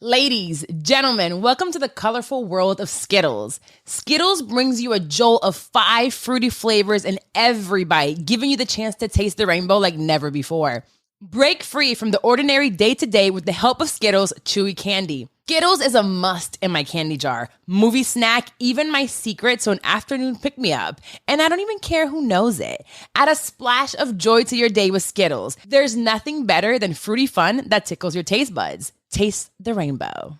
Ladies, gentlemen, welcome to the colorful world of Skittles. Skittles brings you a jolt of 5 fruity flavors in every bite, giving you the chance to taste the rainbow like never before. Break free from the ordinary day-to-day with the help of Skittles Chewy Candy. Skittles is a must in my candy jar, movie snack, even my secret to an afternoon pick-me-up. And I don't even care who knows it. Add a splash of joy to your day with Skittles. There's nothing better than fruity fun that tickles your taste buds. Taste the rainbow.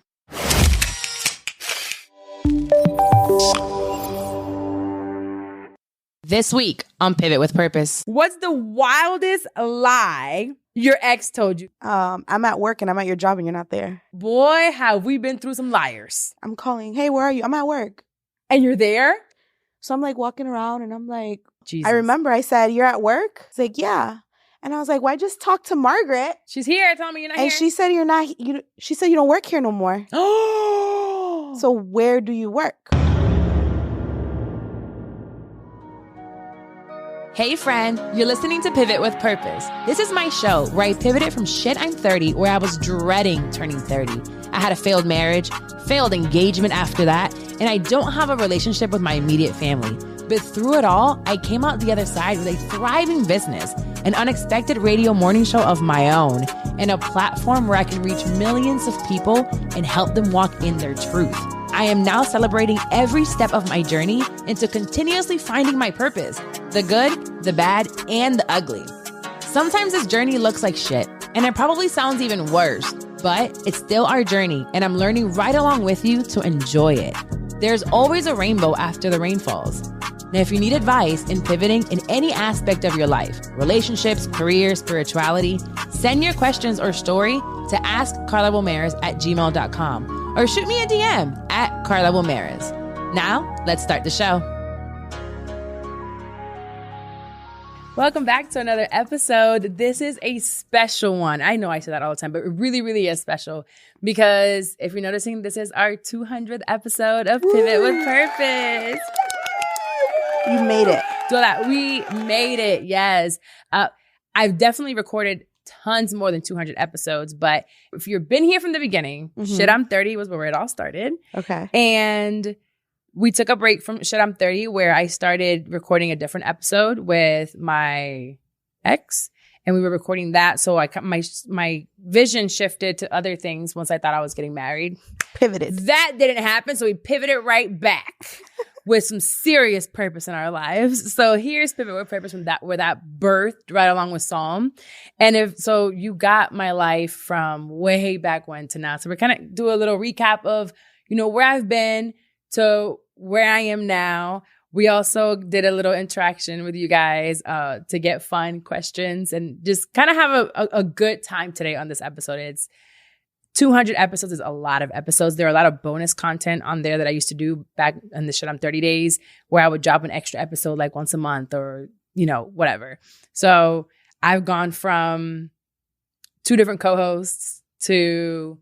This week on Pivot with Purpose. What's the wildest lie your ex told you? I'm at work and I'm at your job and you're not there. Boy, have we been through some liars. I'm calling, hey, where are you? I'm at work. And you're there? So I'm like walking around and I'm like, Jesus. I remember I said, you're at work? It's like, yeah. And I was like, well, I just talked to Margaret. She's here. Tell me you're not and here. And she said you're not, she said you don't work here no more. Oh. So where do you work? Hey friend, you're listening to Pivot with Purpose. This is my show where I pivoted from shit I'm 30, where I was dreading turning 30. I had a failed marriage, failed engagement after that, and I don't have a relationship with my immediate family. But through it all, I came out the other side with a thriving business, an unexpected radio morning show of my own, and a platform where I can reach millions of people and help them walk in their truth. I am now celebrating every step of my journey into continuously finding my purpose, the good, the bad, and the ugly. Sometimes this journey looks like shit, and it probably sounds even worse, but it's still our journey, and I'm learning right along with you to enjoy it. There's always a rainbow after the rain falls. Now, if you need advice in pivoting in any aspect of your life, relationships, career, spirituality, send your questions or story to askcarlawilmaris@gmail.com or shoot me a DM at Carla Wilmaris. Now, let's start the show. Welcome back to another episode. This is a special one. I know I say that all the time, but it really, really is special because if you're noticing, this is our 200th episode of Pivot with Purpose. You made it. So that we made it, yes. I've definitely recorded tons more than 200 episodes, but if you've been here from the beginning, Shit I'm 30 was where it all started. Okay. And we took a break from Shit I'm 30 where I started recording a different episode with my ex, and we were recording that. So my vision shifted to other things once I thought I was getting married. Pivoted. That didn't happen, so we pivoted right back. With some serious purpose in our lives. So here's Pivot with Purpose from that, where that birthed right along with Psalm. And if so, you got my life from way back when to now. So we're kind of do a little recap of, where I've been to where I am now. We also did a little interaction with you guys to get fun questions and just kind of have a good time today on this episode. It's 200 episodes is a lot of episodes. There are a lot of bonus content on there that I used to do back in the Shit I'm 30 days where I would drop an extra episode like once a month or, whatever. So I've gone from 2 different co-hosts to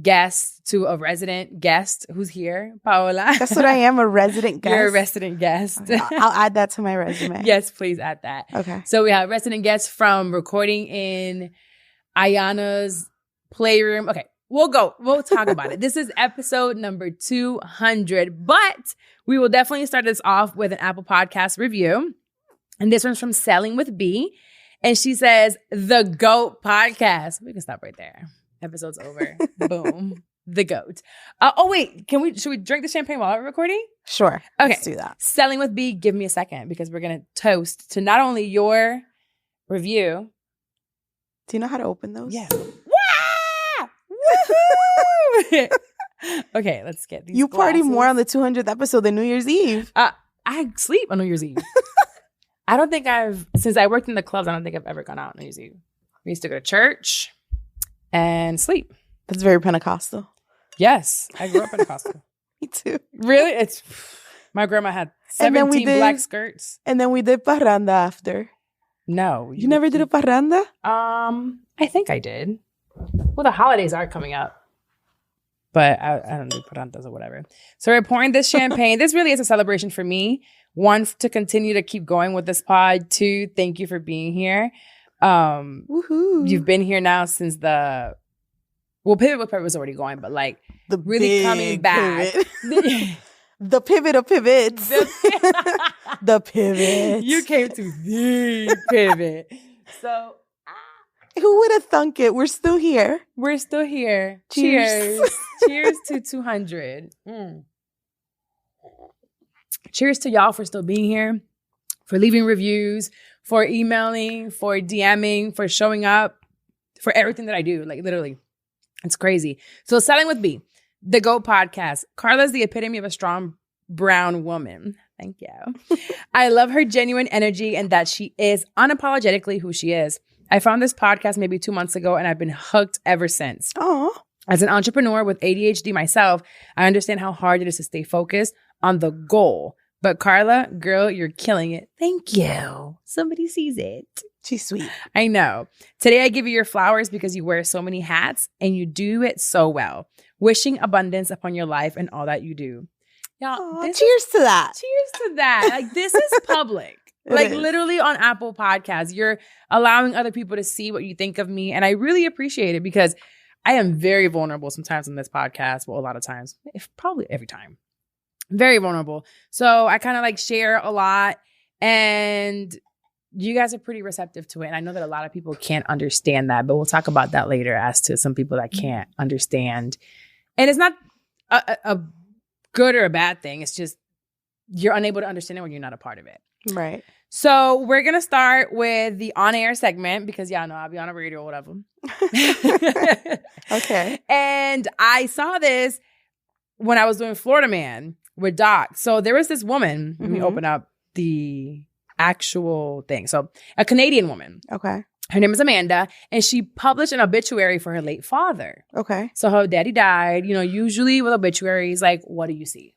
guests to a resident guest who's here, Paola. That's what I am, a resident guest. You're a resident guest. I'll add that to my resume. Yes, please add that. Okay. So we have resident guests from recording in Ayana's Playroom. Okay, we'll talk about it. This is episode number 200, but we will definitely start this off with an Apple Podcast review. And this one's from Selling with B. And she says, the GOAT podcast. We can stop right there. Episode's over. Boom. The GOAT. Wait, should we drink the champagne while we're recording? Sure. Okay. Let's do that. Selling with B, give me a second because we're going to toast to not only your review. Do you know how to open those? Yes. Okay, let's get these You party glasses. more on the 200th episode than New Year's Eve. I sleep on New Year's Eve. I don't think since I worked in the clubs, I don't think I've ever gone out on New Year's Eve. We used to go to church and sleep. That's very Pentecostal. Yes, I grew up Pentecostal. Me too. Really? My grandma had 17 black skirts. And then we did parranda after. No. You never did a parranda? I think I did. Well, the holidays are coming up. But I don't do parantas or whatever. So we're pouring this champagne. This really is a celebration for me. 1, to continue to keep going with this pod. 2, thank you for being here. Woohoo. You've been here now since the Well, Pivot with Purpose was already going, but like The really big coming back. pivot. The pivot of pivots. The pivot. You came to the pivot. So Who would have thunk it? We're still here. we're still here. Cheers. Cheers. Cheers to 200. Cheers to y'all for still being here, for leaving reviews, for emailing, for DMing, for showing up, for everything that I do. Like literally, it's crazy. So Selling with B, the GOAT podcast. Carla's the epitome of a strong brown woman. Thank you. I love her genuine energy and that she is unapologetically who she is. I found this podcast maybe 2 months ago and I've been hooked ever since. Oh, As an entrepreneur with ADHD myself, I understand how hard it is to stay focused on the goal. But Carla, girl, you're killing it. Thank you. Somebody sees it. she's sweet. I know. Today I give you your flowers because you wear so many hats and you do it so well. Wishing abundance upon your life and all that you do. Y'all, Aw, this cheers to that. cheers to that. Like this is public. It Like is. literally on Apple Podcasts. You're allowing other people to see what you think of me. And I really appreciate it because I am very vulnerable sometimes on this podcast. Well, a lot of times. Probably every time. Very vulnerable. So I kind of like share a lot. And you guys are pretty receptive to it. And I know that a lot of people can't understand that. But we'll talk about that later as to some people that can't understand. And it's not a good or a bad thing. It's just you're unable to understand it when you're not a part of it. Right. So we're going to start with the on-air segment because y'all know I'll be on a radio or whatever. Okay. And I saw this when I was doing Florida Man with Doc. So there was this woman. Let me Mhm. open up the actual thing. So a Canadian woman. Okay. Her name is Amanda. And she published an obituary for her late father. Okay. So her daddy died. You know, usually with obituaries, like, what do you see?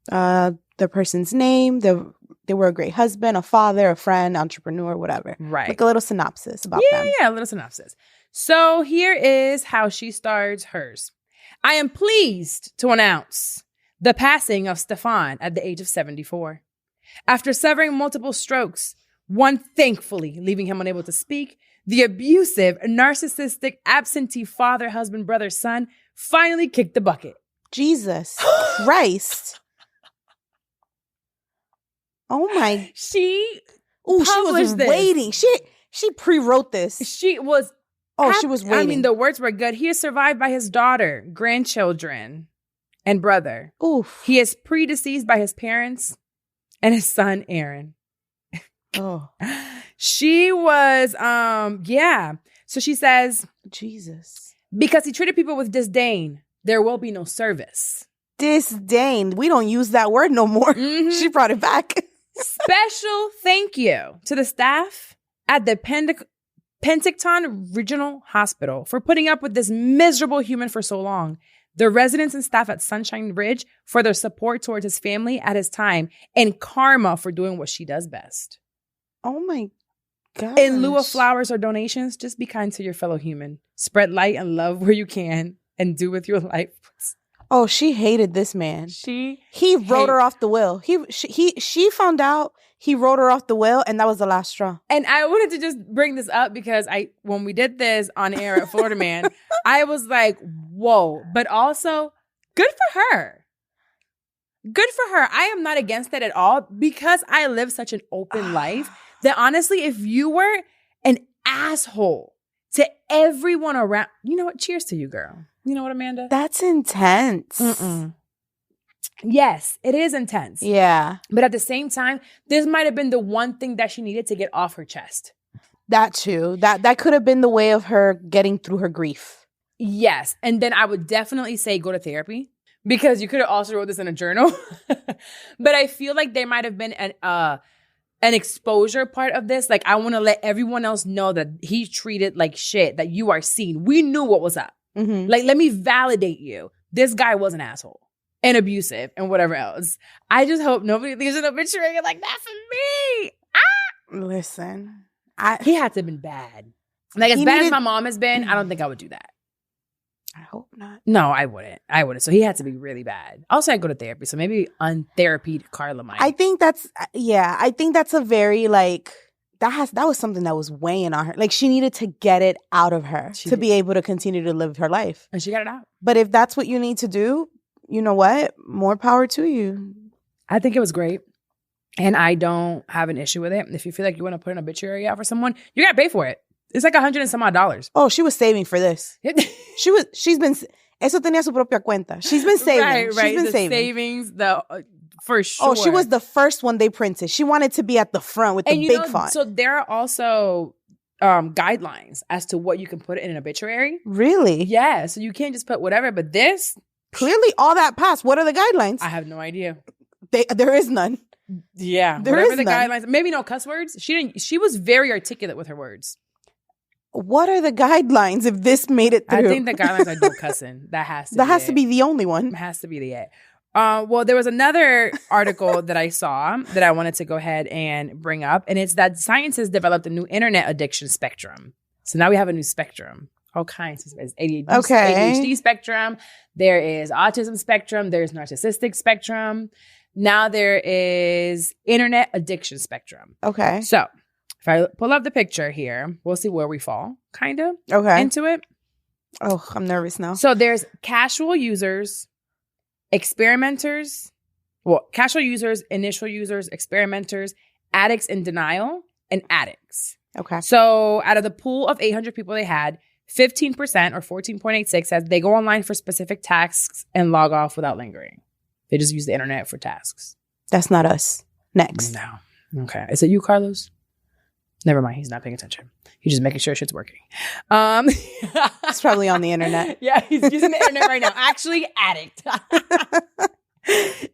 The person's name, they were a great husband, a father, a friend, entrepreneur, whatever. Right. Like a little synopsis about them. Yeah, a little synopsis. So here is how she starts hers. I am pleased to announce the passing of Stefan at the age of 74. After suffering multiple strokes, one thankfully leaving him unable to speak, the abusive, narcissistic, absentee father, husband, brother, son finally kicked the bucket. Jesus Christ. Oh my. She Oh, she was published this. waiting. She pre-wrote this. was She was waiting. I mean, the words were good. He is survived by his daughter, grandchildren, and brother. Oof. He is predeceased by his parents and his son, Aaron. Oh, She was, So she says, Jesus. because he treated people with disdain, there will be no service. Disdain. We don't use that word no more. Mhm. She brought it back. Special thank you to the staff at the Penticton Regional Hospital for putting up with this miserable human for so long. The residents and staff at Sunshine Ridge for their support towards his family at his time, and Karma for doing what she does best. Oh my God. In lieu of flowers or donations, just be kind to your fellow human. Spread light and love where you can and do with your life. Oh, she hated this man. He wrote her off the will. She found out he wrote her off the will, and that was the last straw. And I wanted to just bring this up because when we did this on air at Florida Man, I was like, whoa. But also, good for her. Good for her. I am not against it at all because I live such an open life that honestly, if you were an asshole to everyone around, you know what? Cheers to you, girl. You know what, Amanda? That's intense. Yes, it is intense. Yeah. But at the same time, this might have been the one thing that she needed to get off her chest. That too. That could have been the way of her getting through her grief. Yes. And then I would definitely say go to therapy because you could have also wrote this in a journal. But I feel like there might have been an exposure part of this. Like, I want to let everyone else know that he treated like shit, that you are seen. We knew what was up. Mm-hmm. Like, let me validate you. This guy was an asshole and abusive and whatever else. I just hope nobody leaves an obituary like that for me. Listen, He had to have been bad. Like, as bad as my mom has been, I don't think I would do that. I hope not. No, I wouldn't. So he had to be really bad. Also, I go to therapy. So maybe untherapied Carla might. I think that's a very that was something that was weighing on her. Like she needed to get it out of her to be able to continue to live her life. And she got it out. But if that's what you need to do, you know what? More power to you. I think it was great. And I don't have an issue with it. If you feel like you want to put an obituary out for someone, you got to pay for it. It's like $100 and some odd. Oh, she was saving for this. She's been, eso tenía su propia cuenta. She's been saving. Right. She's been the saving. Savings, for sure. Oh, she was the first one they printed. She wanted to be at the front with the big font. So there are also guidelines as to what you can put in an obituary. Really? Yeah. So you can't just put whatever. But this, clearly, all that passed. What are the guidelines? I have no idea. There is none. Yeah, whatever the guidelines. Maybe no cuss words. She was very articulate with her words. What are the guidelines if this made it through? I think the guidelines are no cussing. That has to be the only one. It has to be the it. Well, there was another article that I saw that I wanted to go ahead and bring up, and it's that science has developed a new internet addiction spectrum. So now we have a new spectrum. All kinds of ADHD spectrum. There is autism spectrum. There's narcissistic spectrum. Now there is internet addiction spectrum. Okay. So if I pull up the picture here, we'll see where we fall, kind of, into it. Oh, I'm nervous now. So there's casual users, experimenters, casual users, initial users, experimenters, addicts in denial, and addicts. Okay. So out of the pool of 800 people they had, 15% or 14.86 says they go online for specific tasks and log off without lingering. They just use the internet for tasks. That's not us. Next. No. Okay. Is it you, Carlos? Never mind. He's not paying attention. He's just making sure shit's working. It's probably on the internet. Yeah, he's using the internet right now. Actually, addict.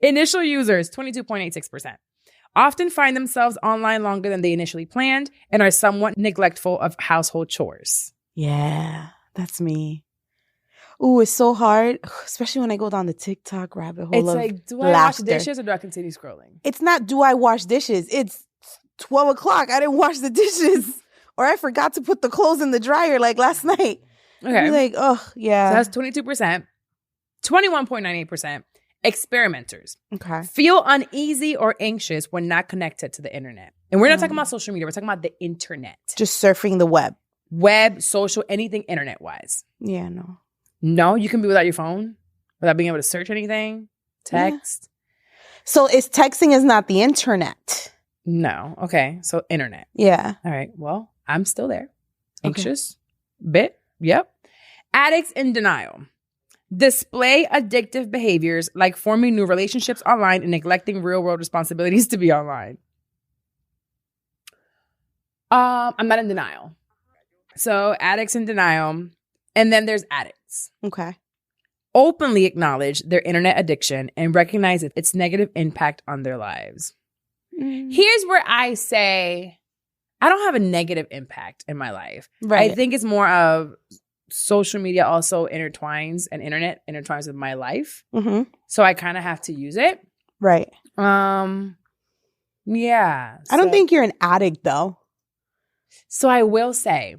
Initial users, 22.86%. Often find themselves online longer than they initially planned and are somewhat neglectful of household chores. Yeah, that's me. Ooh, it's so hard, especially when I go down the TikTok rabbit hole. It's like, do I wash dishes or do I continue scrolling? It's not, do I wash dishes? It's 12 o'clock. I didn't wash the dishes. Or I forgot to put the clothes in the dryer like last night. Okay. Like, oh, yeah. So that's 22%. 21.98%. Experimenters. Okay. Feel uneasy or anxious when not connected to the internet. And we're not talking about social media. We're talking about the internet. Just surfing the web. Web, social, anything internet-wise. Yeah, no. No, you can be without your phone, without being able to search anything, text. Yeah. So texting is not the internet. No. Okay. So internet. Yeah. All right. Well, I'm still there. Anxious. Bit. Yep. Addicts in denial. Display addictive behaviors like forming new relationships online and neglecting real-world responsibilities to be online. I'm not in denial. So addicts in denial. And then there's addicts. Okay. Openly acknowledge their internet addiction and recognize its negative impact on their lives. Here's where I say, I don't have a negative impact in my life. Right. I think it's more of social media also intertwines and internet intertwines with my life. Mm-hmm. So I kind of have to use it. Right. Yeah. I don't think you're an addict though. So I will say,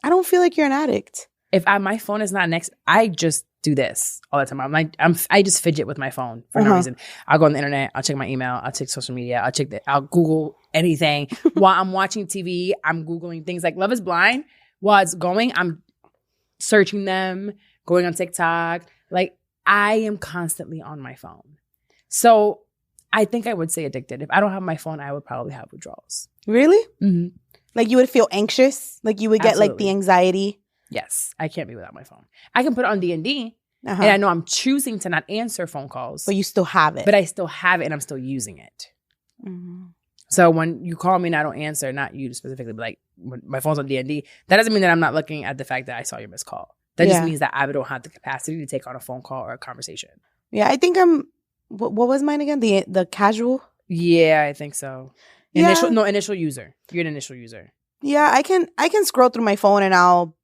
I don't feel like you're an addict. If my phone is not next, I just do this all the time. I just fidget with my phone for no reason. I'll go on the internet. I'll check my email. I'll check social media. I'll Google anything. While I'm watching TV, I'm Googling things like Love is Blind. While it's going, I'm searching them, going on TikTok. Like I am constantly on my phone. So I think I would say addicted. If I don't have my phone, I would probably have withdrawals. Really? Mm-hmm. Like you would feel anxious? Like you would get like the anxiety? Yes, I can't be without my phone. I can put it on D&D, and I know I'm choosing to not answer phone calls. But you still have it. But I still have it, and I'm still using it. Mm-hmm. So when you call me and I don't answer, not you specifically, but like when my phone's on D&D, that doesn't mean that I'm not looking at the fact that I saw your missed call. That just means that I don't have the capacity to take on a phone call or a conversation. Yeah, I think I'm, what was mine again? The casual? Yeah, I think so. Initial user. You're an initial user. Yeah, I can scroll through my phone and I'll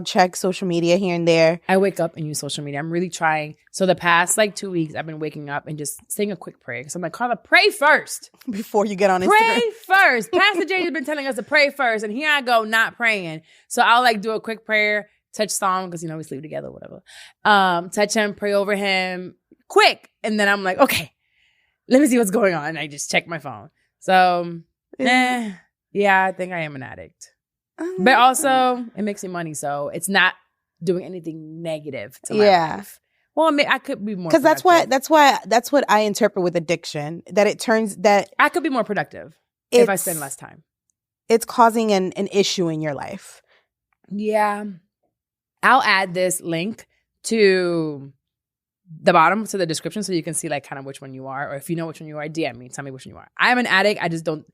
check social media here and there. I wake up and use social media. I'm really trying. So the past 2 weeks, I've been waking up and just saying a quick prayer. So I'm like, Carla, pray first. Before you get on Instagram. Pray first. Pastor Jay has been telling us to pray first. And here I go, not praying. So I'll do a quick prayer, touch Psalm, because, we sleep together, whatever. Touch him, pray over him, quick. And then I'm like, okay, let me see what's going on. And I just check my phone. So, Yeah, I think I am an addict. But also, it makes me money, so it's not doing anything negative to my life. Well, I could be more, because that's what I interpret with addiction. That it turns that I could be more productive if I spend less time. It's causing an issue in your life. Yeah, I'll add this link to the bottom to the description so you can see like kind of which one you are, or if you know which one you are, DM me, tell me which one you are. I'm an addict. I just don't.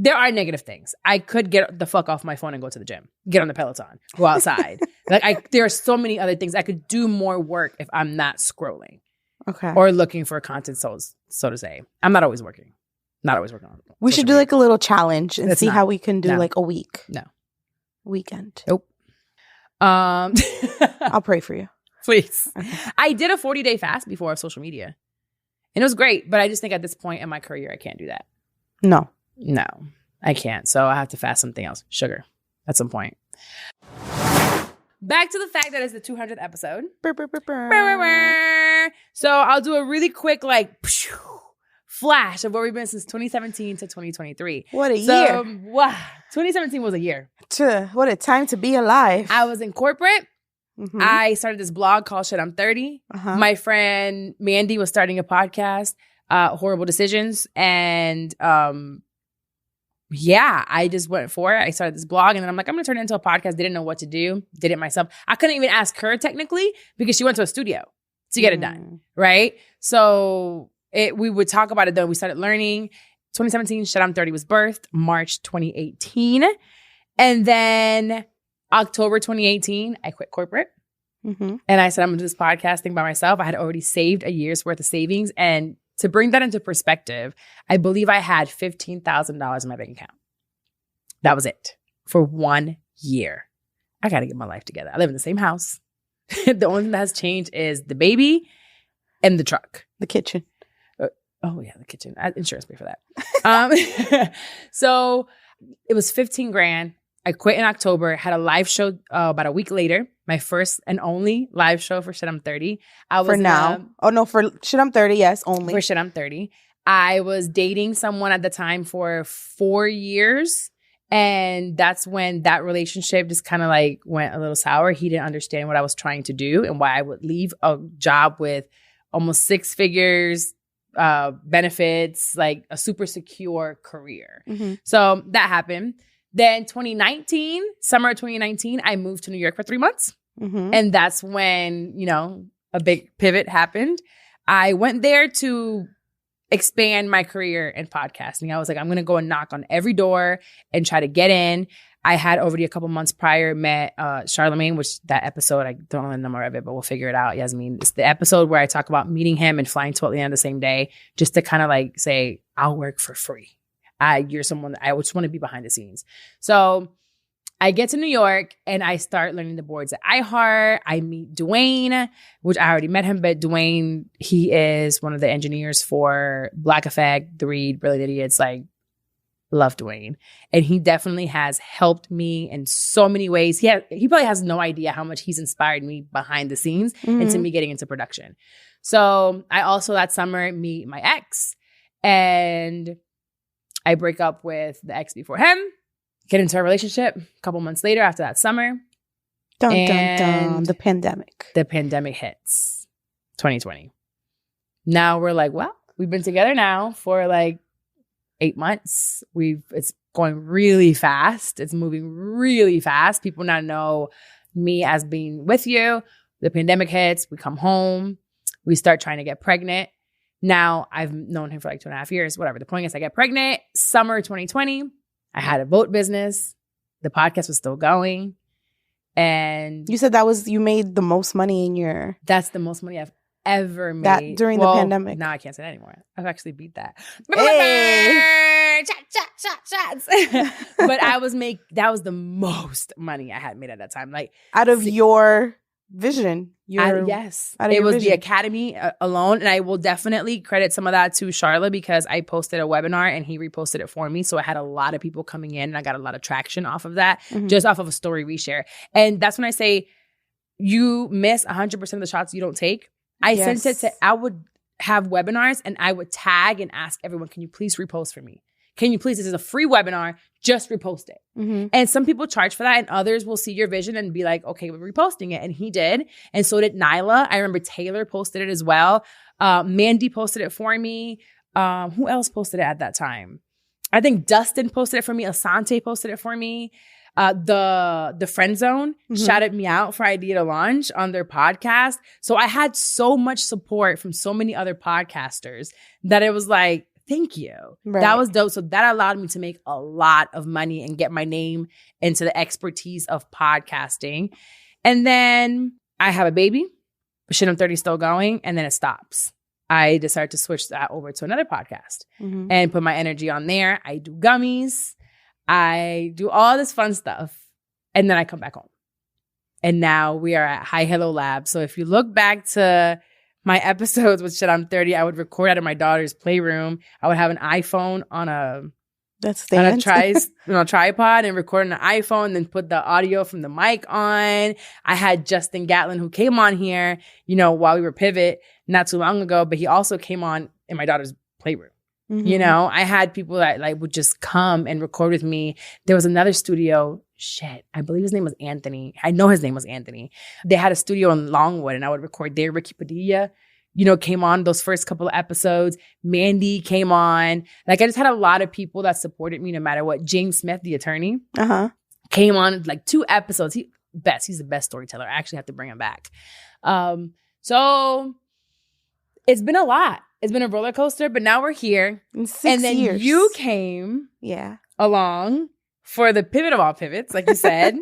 There are negative things. I could get the fuck off my phone and go to the gym, get on the Peloton, go outside. There are so many other things. I could do more work if I'm not scrolling, or looking for content. So to say, I'm not always working. Not always working on it. We should do like a little challenge and see how we can do like a week. No. Weekend. Nope. I'll pray for you. Please. Okay. I did a 40-day fast before of social media. And it was great. But I just think at this point in my career, I can't do that. No, I can't. So I have to fast something else. Sugar at some point. Back to the fact that it's the 200th episode. So I'll do a really quick flash of where we've been since 2017 to 2023. What a year. Wow. 2017 was a year. What a time to be alive. I was in corporate. Mm-hmm. I started this blog called Shit I'm 30. Uh-huh. My friend Mandy was starting a podcast, Horrible Decisions. And I just went for it. I started this blog and then I'm like, I'm going to turn it into a podcast. Didn't know what to do. Did it myself. I couldn't even ask her technically because she went to a studio to get it done. Right? So we would talk about it though. We started learning. 2017, Shit I'm 30 was birthed. March 2018. And then October 2018, I quit corporate. Mm-hmm. And I said, I'm going to do this podcast thing by myself. I had already saved a year's worth of savings. And to bring that into perspective, I believe I had $15,000 in my bank account. That was it for 1 year. I got to get my life together. I live in the same house. The only thing that has changed is the baby and the truck. The kitchen. Oh, yeah, the kitchen. Insurance pay for that. So it was $15,000. I quit in October, had a live show about a week later. My first and only live show for Shit I'm 30. For Shit I'm 30, yes, only. For Shit I'm 30. I was dating someone at the time for 4 years. And that's when that relationship just kind of went a little sour. He didn't understand what I was trying to do and why I would leave a job with almost 6 figures, benefits, a super secure career. Mm-hmm. So that happened. Then summer of 2019, I moved to New York for 3 months. Mm-hmm. And that's when, a big pivot happened. I went there to expand my career in podcasting. I was like, I'm going to go and knock on every door and try to get in. I had already a couple months prior met Charlemagne, which that episode, I don't know the number of it, but we'll figure it out. Yasmin, it's the episode where I talk about meeting him and flying to Atlanta the same day, just to kind of say, I'll work for free. You're someone that I just want to be behind the scenes. So I get to New York and I start learning the boards at iHeart. I meet Dwayne, which I already met him, but Dwayne, he is one of the engineers for Black Effect, The Read, Brilliant Idiots. Love Dwayne. And he definitely has helped me in so many ways. He probably has no idea how much he's inspired me behind the scenes into me getting into production. So I also that summer meet my ex and I break up with the ex before him, get into a relationship a couple months later after that summer. Dun. The pandemic. The pandemic hits 2020. Now we're we've been together now for 8 months. It's going really fast. It's moving really fast. People now know me as being with you. The pandemic hits. We come home. We start trying to get pregnant. Now, I've known him for 2.5 years, whatever. The point is I get pregnant. Summer 2020, I had a boat business. The podcast was still going. And you said you made the most money in your... That's the most money I've ever made. During the pandemic. No, I can't say that anymore. I've actually beat that. Hey. Shots. But that was the most money I had made at that time. Out of your vision. Yes. It was the Academy alone. And I will definitely credit some of that to Charla because I posted a webinar and he reposted it for me. So I had a lot of people coming in and I got a lot of traction off of that, just off of a story reshare. And that's when I say you miss 100% of the shots you don't take. I would have webinars and I would tag and ask everyone, can you please repost for me? can you please, this is a free webinar, just repost it. And some people charge for that, and others will see your vision and be like, okay, we're reposting it. And he did. And so did Nyla. I remember Taylor posted it as well. Mandy posted it for me. Who else posted it at that time? I think Dustin posted it for me. Asante posted it for me. The Friend Zone shouted me out for Idea to Launch on their podcast. So I had so much support from so many other podcasters that it was like, thank you. Right. That was dope. So that allowed me to make a lot of money and get my name into the expertise of podcasting. And then I have a baby. Shit, I'm 30 still going. And then it stops. I decided to switch that over to another podcast and put my energy on there. I do gummies. I do all this fun stuff. And then I come back home. And now we are at Hi Hello Lab. So if you look back to my episodes with Shit I'm 30, I would record out of my daughter's playroom. I would have an iPhone on a tripod and record on an iPhone, then put the audio from the mic on. I had Justin Gatlin, who came on here, while we were Pivot not too long ago, but he also came on in my daughter's playroom. I had people that would just come and record with me. There was another studio. I believe his name was Anthony. I know his name was Anthony. They had a studio in Longwood, and I would record there. Ricky Padilla, came on those first couple of episodes. Mandy came on. I just had a lot of people that supported me no matter what. James Smith, the attorney, came on 2 episodes. He's the best storyteller. I actually have to bring him back. So it's been a lot. It's been a roller coaster, but now we're here. In 6 years. You came along for the pivot of all pivots, like you said,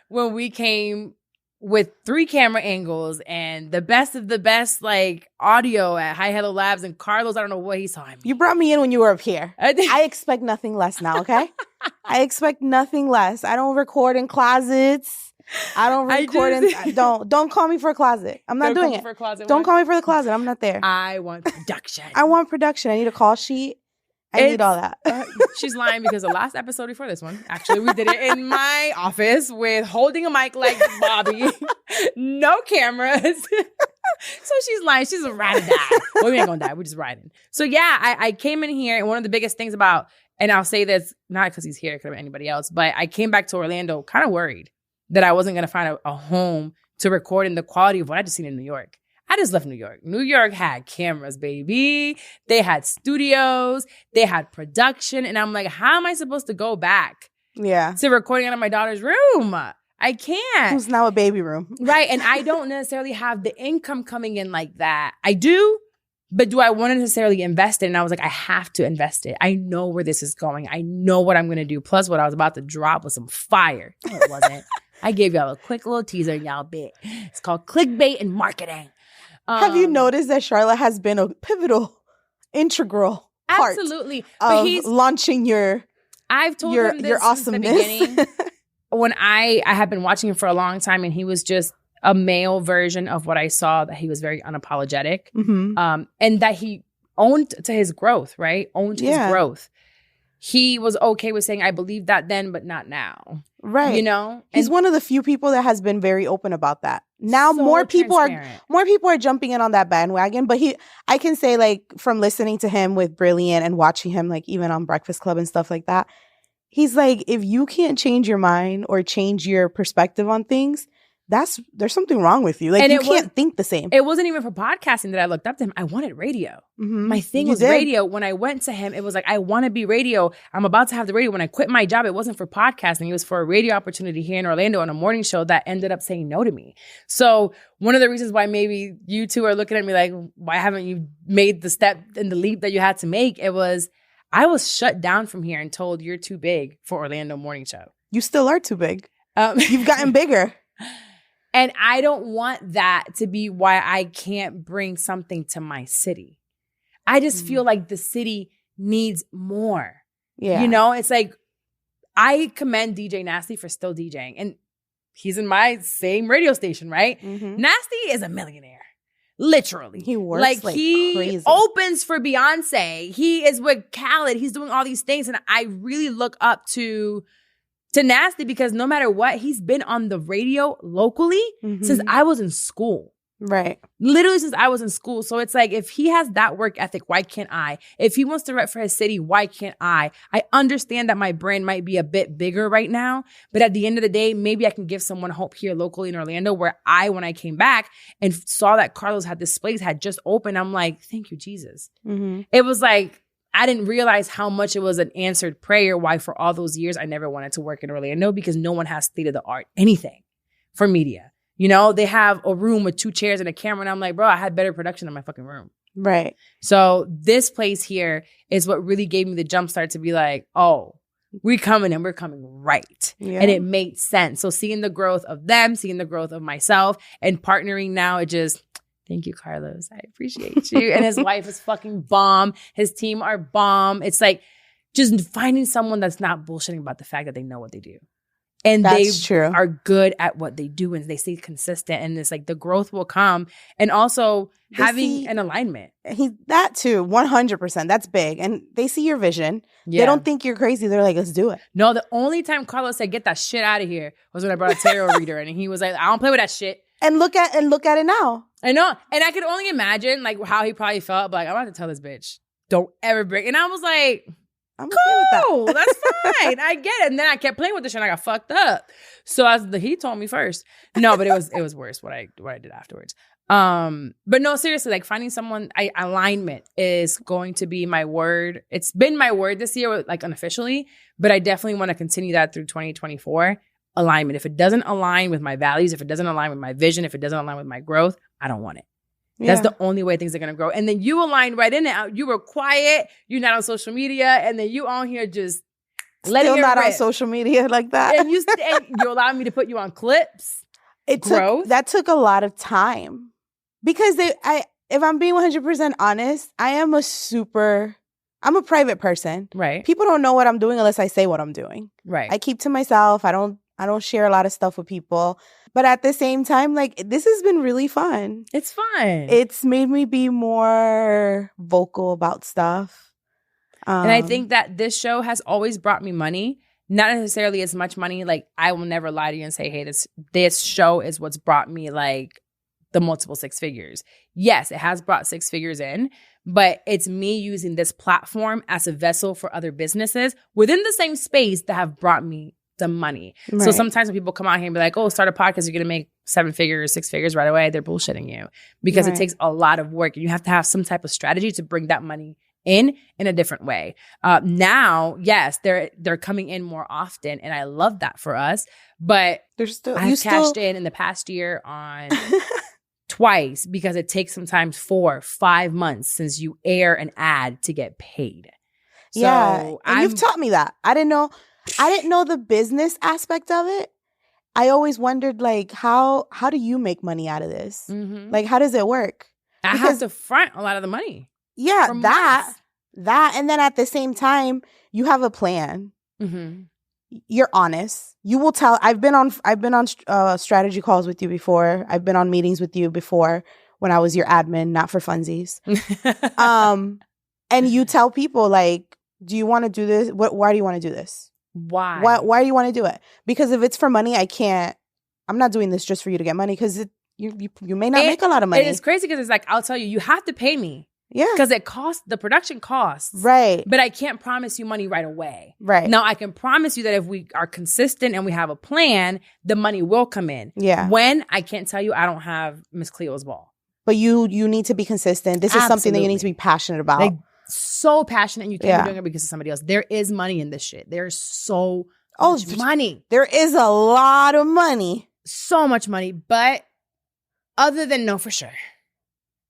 when we came with 3 camera angles and the best of the best, audio at Hi Hello Labs. And Carlos, I don't know what he saw in me. You brought me in when you were up here. I expect nothing less now, okay? I expect nothing less. I don't record in closets. I don't record don't call me for a closet. I'm not doing it. Don't call me for the closet. I'm not there. I want production. I need a call sheet. I need all that. She's lying because the last episode before this one, actually, we did it in my office with holding a mic like Bobby. No cameras. So she's lying. She's a ride or die. Well, we ain't gonna die. We're just riding. So yeah, I came in here, and one of the biggest things about, and I'll say this, not because he's here, it could have been anybody else, but I came back to Orlando kind of worried that I wasn't going to find a home to record in the quality of what I just seen in New York. I just left New York. New York had cameras, baby. They had studios. They had production. And I'm like, how am I supposed to go back to recording out of my daughter's room? I can't. Who's now a baby room. Right. And I don't necessarily have the income coming in like that. I do, but do I want to necessarily invest it? And I was like, I have to invest it. I know where this is going. I know what I'm going to do. Plus, what I was about to drop was some fire. No, it wasn't. I gave y'all a quick little teaser and y'all bit. It's called clickbait and marketing. Have you noticed that Charlotte has been a pivotal, integral part of launching your I've told him this awesomeness. Since the beginning. When I have been watching him for a long time, and he was just a male version of what I saw, that he was very unapologetic. And that he owned to his growth, right? Owned his growth. He was okay with saying, I believe that then, but not now. Right. He's one of the few people that has been very open about that. Now more people are jumping in on that bandwagon, but I can say from listening to him with Brilliant and watching him even on Breakfast Club and stuff like that, he's like, if you can't change your mind or change your perspective on things, there's something wrong with you. You can't think the same. It wasn't even for podcasting that I looked up to him. I wanted radio. My thing was radio. When I went to him, it was like, I want to be radio. I'm about to have the radio. When I quit my job, it wasn't for podcasting. It was for a radio opportunity here in Orlando on a morning show that ended up saying no to me. So one of the reasons why maybe you two are looking at me like, why haven't you made the step and the leap that you had to make? It was, I was shut down from here and told, you're too big for Orlando morning show. You still are too big. You've gotten bigger. And I don't want that to be why I can't bring something to my city. I just feel like the city needs more. Yeah. It's like, I commend DJ Nasty for still DJing. And he's in my same radio station, right? Nasty is a millionaire. Literally. He works he crazy. Opens for Beyonce. He is with Khaled. He's doing all these things. And I really look up to Nasty because no matter what, he's been on the radio locally since I was in school. Right. Literally since I was in school. So it's like, if he has that work ethic, why can't I? If he wants to rep for his city, why can't I? I understand that my brand might be a bit bigger right now, but at the end of the day, maybe I can give someone hope here locally in Orlando, where when I came back and saw that Carlos had this place had just opened, I'm like, thank you, Jesus. Mm-hmm. It was like, I didn't realize how much it was an answered prayer, why for all those years I never wanted to work in Orlando, because no one has state-of-the-art anything for media. You know, they have a room with 2 chairs and a camera. And I'm like, bro, I had better production in my fucking room. Right. So this place here is what really gave me the jump start to be like, oh, we're coming and we're coming right. Yeah. And it made sense. So seeing the growth of them, seeing the growth of myself, and partnering now, it just, thank you, Carlos. I appreciate you. And his wife is fucking bomb. His team are bomb. It's like just finding someone that's not bullshitting about the fact that they know what they do. And that's true. Are good at what they do, and they stay consistent, and it's like the growth will come. And also having an alignment. That too, 100%. That's big. And they see your vision. Yeah. They don't think you're crazy. They're like, let's do it. No, the only time Carlos said, get that shit out of here, was when I brought a tarot reader, and he was like, I don't play with that shit. And look at it now. I know. And I could only imagine like how he probably felt, but like, I'm about to tell this bitch, don't ever break. And I was like, I'm okay cool, with that. That's fine. I get it. And then I kept playing with the shit and I got fucked up. So he told me first. No, but it was worse what I did afterwards. But no, seriously, like finding someone, alignment is going to be my word. It's been my word this year, like unofficially, but I definitely want to continue that through 2024. Alignment. If it doesn't align with my values, if it doesn't align with my vision, if it doesn't align with my growth, I don't want it. Yeah. That's the only way things are going to grow. And then you align right in it. You were quiet. You're not on social media. And then you on here just letting it rip. Still not on social media like that. And you allowed me to put you on clips. That took a lot of time. Because if I'm being 100% honest, I'm a private person. Right. People don't know what I'm doing unless I say what I'm doing. Right. I keep to myself. I don't share a lot of stuff with people. But at the same time, like, this has been really fun. It's fun. It's made me be more vocal about stuff. And I think that this show has always brought me money. Not necessarily as much money. Like, I will never lie to you and say, hey, this show is what's brought me, like, the multiple 6 figures. Yes, it has brought 6 figures in. But it's me using this platform as a vessel for other businesses within the same space that have brought me the money. Right. So sometimes when people come out here and be like, oh, start a podcast, you're going to make 7 figures, 6 figures right away, they're bullshitting you because it takes a lot of work and you have to have some type of strategy to bring that money in a different way. Now, yes, they're coming in more often and I love that for us, but I've cashed in the past year on twice because it takes sometimes 4-5 months since you air an ad to get paid. So yeah, and you've taught me that. I didn't know the business aspect of it. I always wondered, like, how do you make money out of this? Mm-hmm. Like, how does it work? I have to front a lot of the money. Yeah, that, and then at the same time, you have a plan. Mm-hmm. You're honest. You will tell. I've been on strategy calls with you before. I've been on meetings with you before when I was your admin, not for funsies. And you tell people, like, do you want to do this? Why do you want to do this? Why do you want to do it? Because if it's for money, I'm not doing this just for you to get money because you may not make a lot of money. It is crazy because it's like, I'll tell you, you have to pay me. Yeah. Because the production costs. Right. But I can't promise you money right away. Right. Now, I can promise you that if we are consistent and we have a plan, the money will come in. Yeah. When, I can't tell you, I don't have Miss Cleo's ball. But you need to be consistent. This is something that you need to be passionate about. Like, so passionate and you can't be doing it because of somebody else. There is money in this shit. There's so much money. There is a lot of money. So much money. But other than know for sure,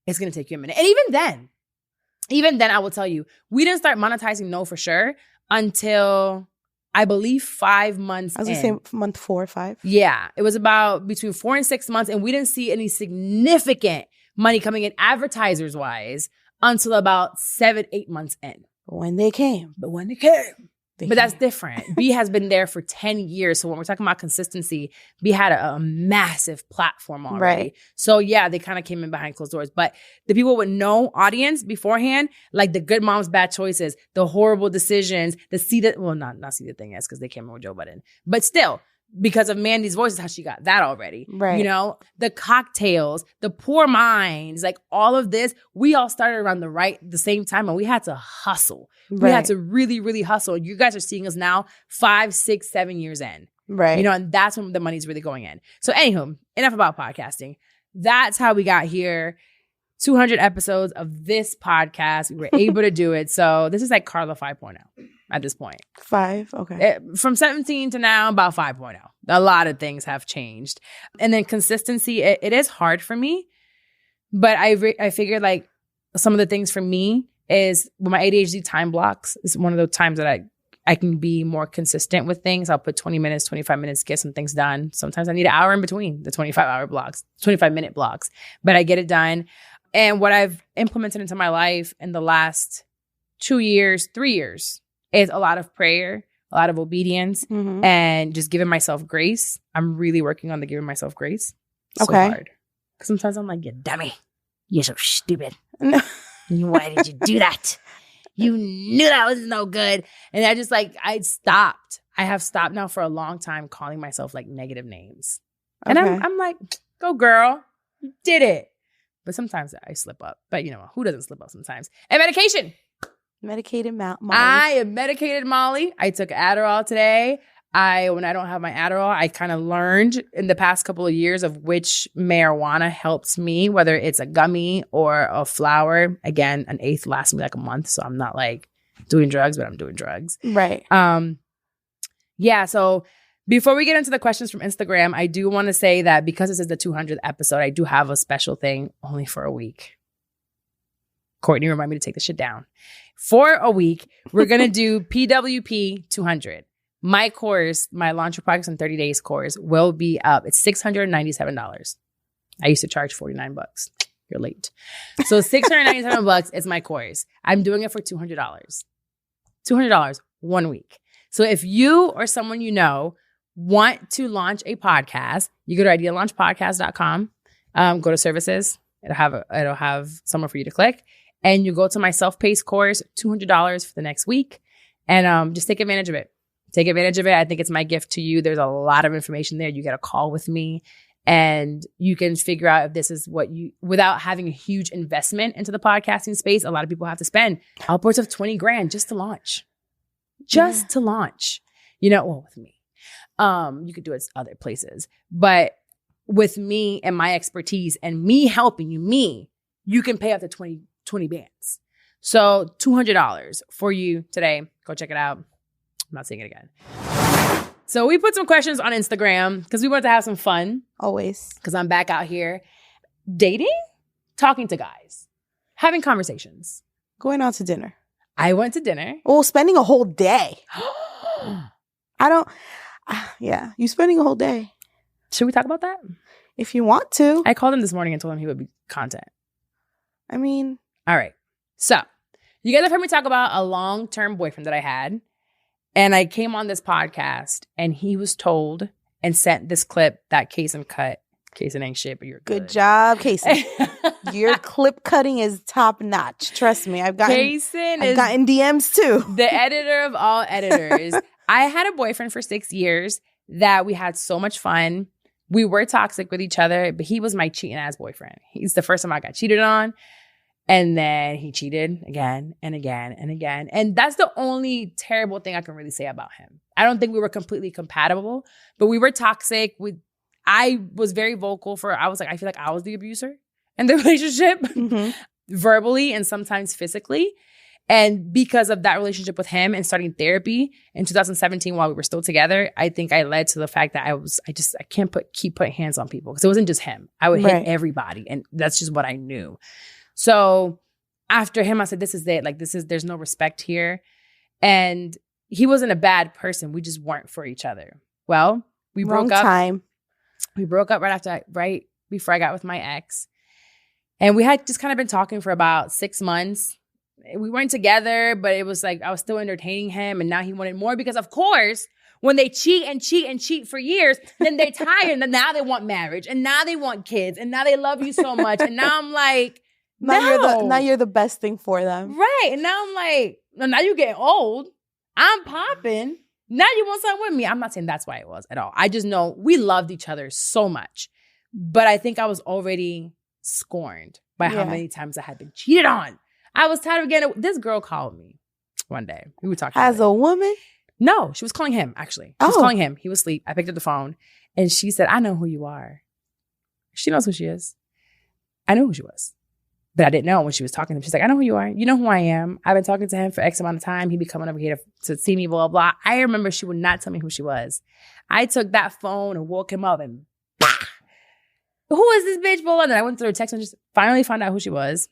it's going to take you a minute. And even then, I will tell you, we didn't start monetizing know for sure until I believe 5 months in. I was going to say month 4 or 5. Yeah. It was about between 4 and 6 months. And we didn't see any significant money coming in advertisers wise until about 7-8 months in. When they came. But that's different. B has been there for 10 years. So when we're talking about consistency, B had a massive platform already. Right. So yeah, they kind of came in behind closed doors. But the people with no audience beforehand, like the good moms, bad choices, the horrible decisions, not see the thing is because they came in with Joe Budden. But still, because of Mandy's voice is how she got that already. Right. You know, the cocktails, the Pour Minds, like all of this, we all started around the same time, and we had to hustle. Right. We had to really, really hustle. You guys are seeing us now 5, 6, 7 years in. Right. You know, and that's when the money's really going in. So anywho, enough about podcasting. That's how we got here. 200 episodes of this podcast. We were able to do it. So this is like Carla 5.0 at this point. 5, okay. From 17 to now, about 5.0. A lot of things have changed. And then consistency, it is hard for me. But I figured like some of the things for me is with my ADHD time blocks is one of the times that I can be more consistent with things. I'll put 20 minutes, 25 minutes, get some things done. Sometimes I need an hour in between the 25-minute blocks. But I get it done. And what I've implemented into my life in the last 2 years, 3 years is a lot of prayer, a lot of obedience, and just giving myself grace. I'm really working on the giving myself grace. So hard. Because sometimes I'm like, you dummy. You're so stupid. Why did you do that? You knew that was no good. And I stopped. I have stopped now for a long time calling myself like negative names. And I'm like, go girl. You did it. But sometimes I slip up. But you know, who doesn't slip up sometimes? And medication. Medicated Molly. I am medicated Molly. I took Adderall today. When I don't have my Adderall, I kind of learned in the past couple of years of which marijuana helps me, whether it's a gummy or a flower. Again, an eighth lasts me like a month. So I'm not like doing drugs, but I'm doing drugs. Right. Yeah. So before we get into the questions from Instagram, I do want to say that because this is the 200th episode, I do have a special thing only for a week. Courtney, remind me to take this shit down. For a week, we're going to do PWP 200. My course, my Launch Your Podcast in 30 Days course will be up. It's $697. I used to charge $49. You're late. So $697 is my course. I'm doing it for $200. $200 1 week. So if you or someone you know want to launch a podcast, you go to idealaunchpodcast.com, go to services. It'll have somewhere for you to click. And you go to my self-paced course, $200 for the next week. And just take advantage of it. Take advantage of it. I think it's my gift to you. There's a lot of information there. You get a call with me and you can figure out if this is what you, without having a huge investment into the podcasting space. A lot of people have to spend upwards of $20,000 just to launch. To launch. You know, well, with me. You could do it other places. But with me and my expertise and me helping you, you can pay up to 20 bands. So $200 for you today. Go check it out. I'm not saying it again. So we put some questions on Instagram because we wanted to have some fun. Always. Because I'm back out here dating, talking to guys, having conversations. Going out to dinner. I went to dinner. Oh, spending a whole day. You spending a whole day. Should we talk about that? If you want to. I called him this morning and told him he would be content. I mean. All right. So you guys have heard me talk about a long-term boyfriend that I had. And I came on this podcast and he was told and sent this clip that Kaysen cut. Kaysen ain't shit, but you're good. Good job, Kaysen. Your clip cutting is top notch. Trust me. I've gotten DMs too. The editor of all editors. I had a boyfriend for 6 years that we had so much fun. We were toxic with each other, but he was my cheating ass boyfriend. He's the first time I got cheated on. And then he cheated again and again and again. And that's the only terrible thing I can really say about him. I don't think we were completely compatible, but we were toxic. I was very vocal I feel like I was the abuser in the relationship, verbally and sometimes physically. And because of that relationship with him and starting therapy in 2017 while we were still together, I think I led to the fact that I can't keep putting hands on people because it wasn't just him. I would hit everybody, and that's just what I knew. So after him, I said, this is it. Like, there's no respect here. And he wasn't a bad person. We just weren't for each other. Well, we broke up. We broke up right before I got with my ex. And we had just kind of been talking for about 6 months. We weren't together, but it was like I was still entertaining him. And now he wanted more because, of course, when they cheat and cheat and cheat for years, then they're tired. And then now they want marriage. And now they want kids. And now they love you so much. And now I'm like, Now you're the best thing for them. Right. And now I'm like, now you're getting old. I'm popping. Now you want something with me. I'm not saying that's why it was at all. I just know we loved each other so much. But I think I was already scorned by how many times I had been cheated on. I was tired of getting it. This girl called me one day. We were talking. As a woman? No, she was calling him, actually. She was calling him. He was asleep. I picked up the phone. And she said, I know who you are. She knows who she is. I knew who she was. But I didn't know when she was talking to him. She's like, I know who you are. You know who I am. I've been talking to him for X amount of time. He'd be coming over here to see me, blah, blah. I remember she would not tell me who she was. I took that phone and woke him up and bah! Who is this bitch? Blah, blah. And then I went through her text and just finally found out who she was.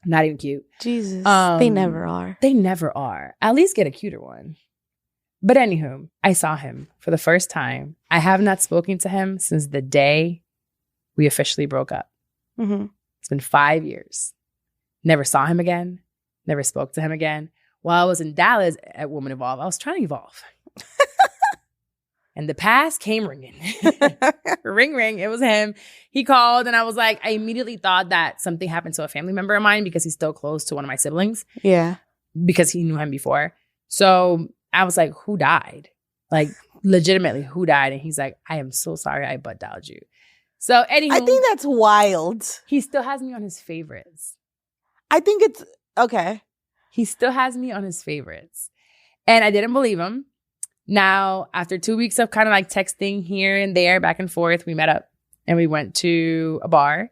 Not even cute. Jesus. They never are. They never are. At least get a cuter one. But anywho, I saw him for the first time. I have not spoken to him since the day we officially broke up. Mm-hmm. It's been 5 years. Never saw him again. Never spoke to him again. While I was in Dallas at Woman Evolve, I was trying to evolve. And the past came ringing. Ring, ring. It was him. He called and I was like, I immediately thought that something happened to a family member of mine because he's still close to one of my siblings. Yeah. Because he knew him before. So I was like, who died? Like, legitimately, who died? And he's like, I am so sorry I butt dialed you. So anyway, I think that's wild. He still has me on his favorites. I think it's okay. He still has me on his favorites. And I didn't believe him. Now, after 2 weeks of kind of like texting here and there, back and forth, we met up and we went to a bar.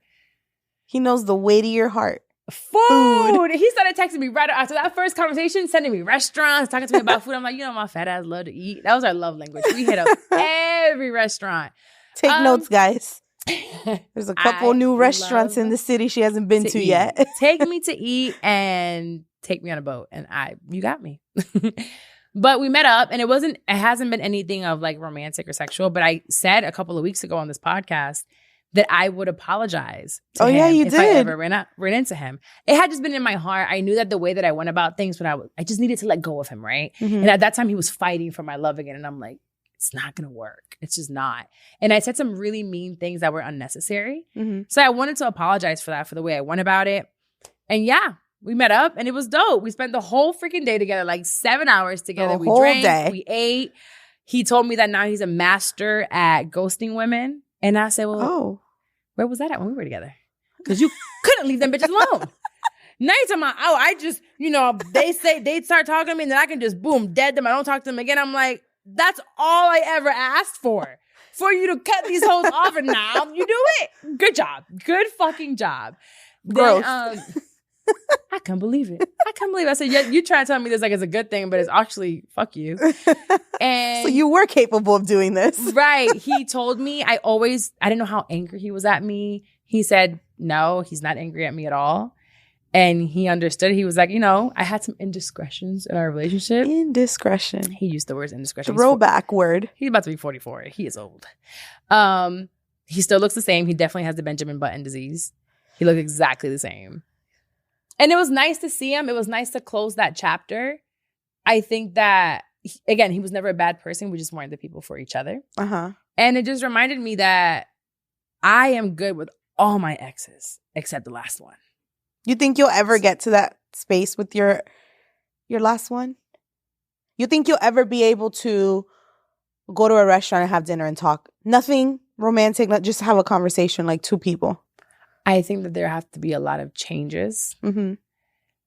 He knows the way to your heart. Food. He started texting me right after that first conversation, sending me restaurants, talking to me about food. I'm like, you know, my fat ass love to eat. That was our love language. We hit up every restaurant. Take notes, guys. There's a couple new restaurants in the city she hasn't been to yet. Take me to eat and take me on a boat. And you got me. But we met up and it hasn't been anything of like romantic or sexual. But I said a couple of weeks ago on this podcast that I would apologize to him you if did. I ever ran into him. It had just been in my heart. I knew that the way that I went about things, I just needed to let go of him, right? Mm-hmm. And at that time, he was fighting for my love again. And I'm like, it's not going to work. It's just not. And I said some really mean things that were unnecessary. Mm-hmm. So I wanted to apologize for that, for the way I went about it. And yeah, we met up and it was dope. We spent the whole freaking day together, like 7 hours together. We drank, we ate. He told me that now he's a master at ghosting women. And I said, well, where was that at when we were together? Because you couldn't leave them bitches alone. Now you're talking about, I just, they start talking to me and then I can just, boom, dead them. I don't talk to them again. I'm like, that's all I ever asked for you to cut these hoes off and now you do it. Good job. Good fucking job. Gross. Then, I can't believe it. I said, yeah, you try to tell me this like it's a good thing, but it's actually, fuck you. And so you were capable of doing this. Right. He told me, I didn't know how angry he was at me. He said, no, he's not angry at me at all. And he understood. He was like, I had some indiscretions in our relationship. Indiscretion. He used the words indiscretion. Throwback word. He's about to be 44. He is old. He still looks the same. He definitely has the Benjamin Button disease. He looked exactly the same. And it was nice to see him. It was nice to close that chapter. I think that, again, he was never a bad person. We just weren't the people for each other. Uh-huh. And it just reminded me that I am good with all my exes except the last one. You think you'll ever get to that space with your last one? You think you'll ever be able to go to a restaurant and have dinner and talk? Nothing romantic, just have a conversation like two people. I think that there have to be a lot of changes. Mm-hmm.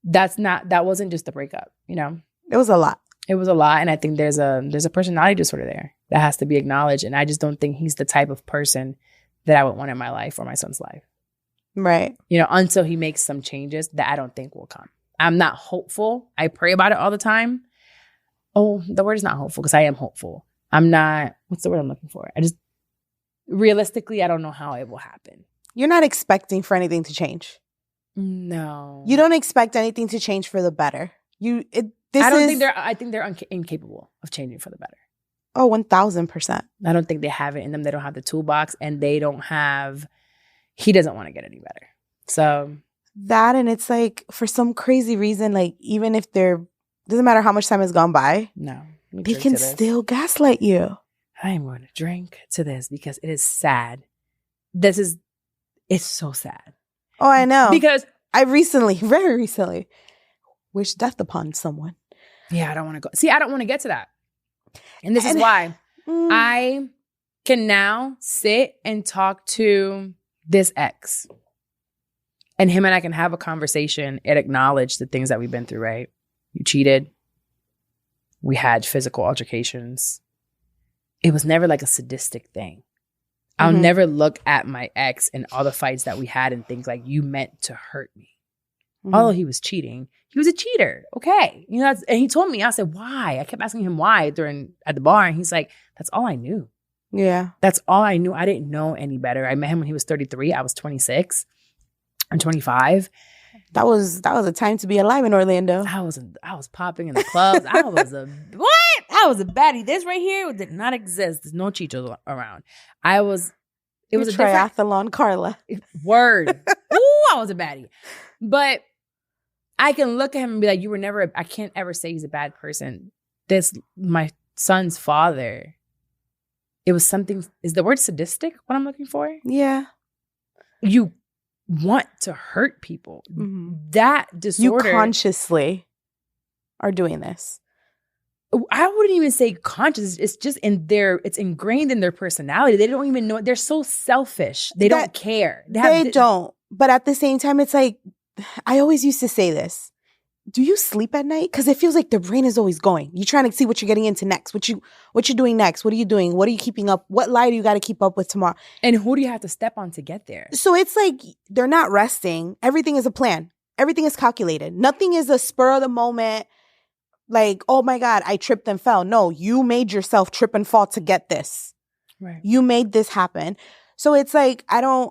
That wasn't just a breakup, It was a lot. It was a lot. And I think there's a personality disorder there that has to be acknowledged. And I just don't think he's the type of person that I would want in my life or my son's life. Right. Until he makes some changes that I don't think will come. I'm not hopeful. I pray about it all the time. Oh, the word is not hopeful because I am hopeful. I'm not, what's the word I'm looking for? Realistically, I don't know how it will happen. You're not expecting for anything to change. No. You don't expect anything to change for the better. I think they're incapable of changing for the better. Oh, 1,000%. I don't think they have it in them. They don't have the toolbox and he doesn't want to get any better. So that, and it's like for some crazy reason, like even if doesn't matter how much time has gone by. No. They can still gaslight you. I am going to drink to this because it is sad. It's so sad. Oh, I know. Because I very recently, wished death upon someone. Yeah, I don't want to go. See, I don't want to get to that. And this is why I can now sit and talk to this ex. And him and I can have a conversation and acknowledge the things that we've been through, right? You cheated. We had physical altercations. It was never like a sadistic thing. I'll never look at my ex and all the fights that we had and think like, you meant to hurt me. Although he was cheating, he was a cheater. Okay. You know, and he told me, I said, why? I kept asking him why at the bar. And he's like, that's all I knew. Yeah. That's all I knew. I didn't know any better. I met him when he was 33. I was 26. I'm 25. That was a time to be alive in Orlando. I was popping in the clubs. I was a baddie. This right here did not exist. There's no chichos around. It was a triathlon Carla. Word. Ooh, I was a baddie. But I can look at him and be like, I can't ever say he's a bad person. My son's father. It was something, is the word sadistic what I'm looking for? Yeah. You want to hurt people. That disorder. You consciously are doing this. I wouldn't even say conscious. It's just it's ingrained in their personality. They don't even know it. They're so selfish. They don't care. They don't. But at the same time, it's like, I always used to say this. Do you sleep at night? Because it feels like the brain is always going. You're trying to see what you're getting into next. What you're doing next. What are you doing? What are you keeping up? What lie do you got to keep up with tomorrow? And who do you have to step on to get there? So it's like they're not resting. Everything is a plan. Everything is calculated. Nothing is a spur of the moment. Like, oh my God, I tripped and fell. No, you made yourself trip and fall to get this. Right. You made this happen. So it's like, at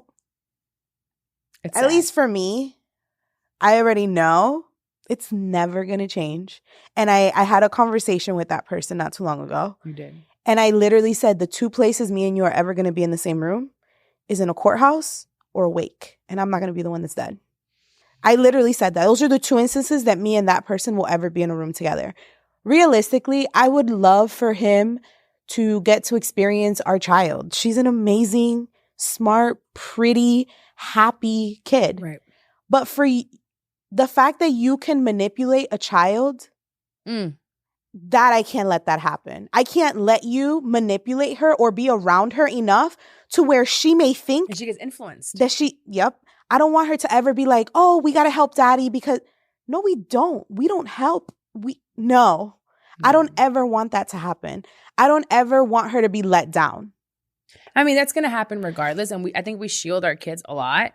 least for me, I already know it's never going to change. And I had a conversation with that person not too long ago. You did. And I literally said the two places me and you are ever going to be in the same room is in a courthouse or a wake. And I'm not going to be the one that's dead. I literally said that. Those are the two instances that me and that person will ever be in a room together. Realistically, I would love for him to get to experience our child. She's an amazing, smart, pretty, happy kid. Right. But for the fact that you can manipulate a child, that I can't let that happen. I can't let you manipulate her or be around her enough to where she may think. And she gets influenced. I don't want her to ever be like, oh, we got to help daddy because, no, we don't. We don't help. No. I don't ever want that to happen. I don't ever want her to be let down. I mean, that's going to happen regardless. And I think we shield our kids a lot.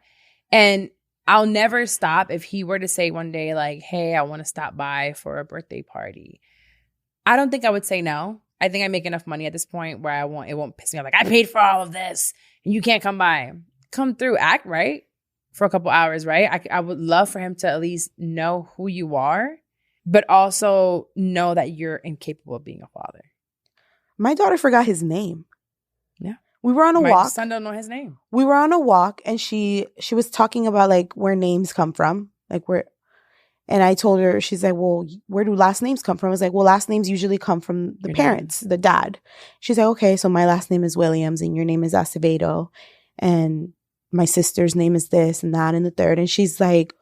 And I'll never stop if he were to say one day like, hey, I want to stop by for a birthday party. I don't think I would say no. I think I make enough money at this point where it won't piss me off. Like, I paid for all of this and you can't come by. Come through, act right for a couple hours, right? I would love for him to at least know who you are, but also know that you're incapable of being a father. My daughter forgot his name. Yeah. We were on a walk. My son don't know his name. We were on a walk and she was talking about like where names come from. And I told her, she's like, well, where do last names come from? I was like, well, last names usually come from the parents, the dad. She's like, okay, so my last name is Williams and your name is Acevedo. And my sister's name is this and that and the third. And she's like,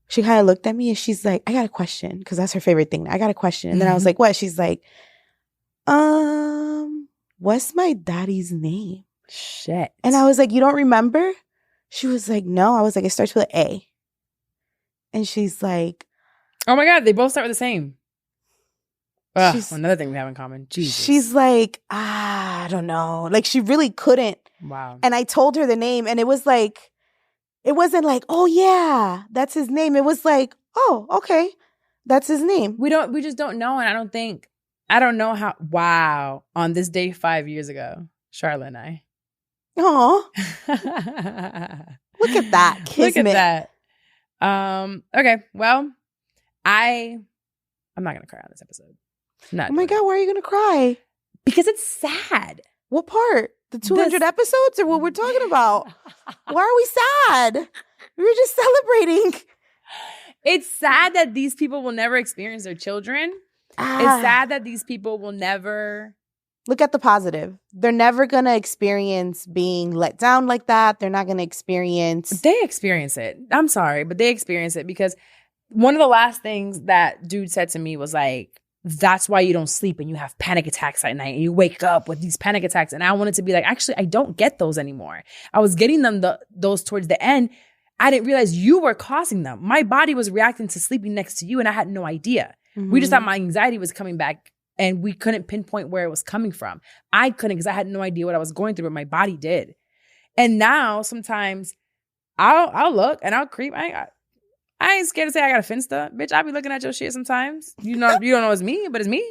she kind of looked at me and she's like, I got a question. Because that's her favorite thing. I got a question. And then I was like, what? She's like, what's my daddy's name? Shit. And I was like, you don't remember? She was like, no. I was like, it starts with an A. And she's like, oh my God, they both start with the same. Ugh, another thing we have in common. Jesus. She's like, I don't know. Like, she really couldn't. Wow. And I told her the name, and it was like, it wasn't like, oh yeah, that's his name. It was like, oh, okay, that's his name. We just don't know. And I don't know how, wow, on this day 5 years ago, Charlotte and I. Aw. Look at that. Kismet. Look at that. Okay, well, I'm not going to cry on this episode. Oh my God, why are you going to cry? Because it's sad. What part? The 200 episodes or what we're talking about? Why are we sad? We were just celebrating. It's sad that these people will never experience their children. It's sad that these people will never... Look at the positive. They're never going to experience being let down like that. They're not going to experience... They experience it. I'm sorry, but they experience it because one of the last things that dude said to me was like, that's why you don't sleep and you have panic attacks at night and you wake up with these panic attacks. And I wanted to be like, actually, I don't get those anymore. I was getting them those towards the end. I didn't realize you were causing them. My body was reacting to sleeping next to you and I had no idea. Mm-hmm. We just thought my anxiety was coming back and we couldn't pinpoint where it was coming from. I couldn't because I had no idea what I was going through, but my body did. And now sometimes I'll look and I'll creep. I ain't scared to say I got a Finsta. Bitch, I'll be looking at your shit sometimes. You don't know it's me, but it's me.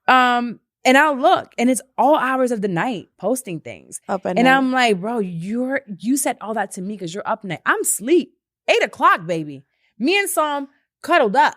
And I'll look and it's all hours of the night posting things. Up at and night. I'm like, bro, you said all that to me because you're up night. I'm asleep. 8 o'clock, baby. Me and Psalm cuddled up.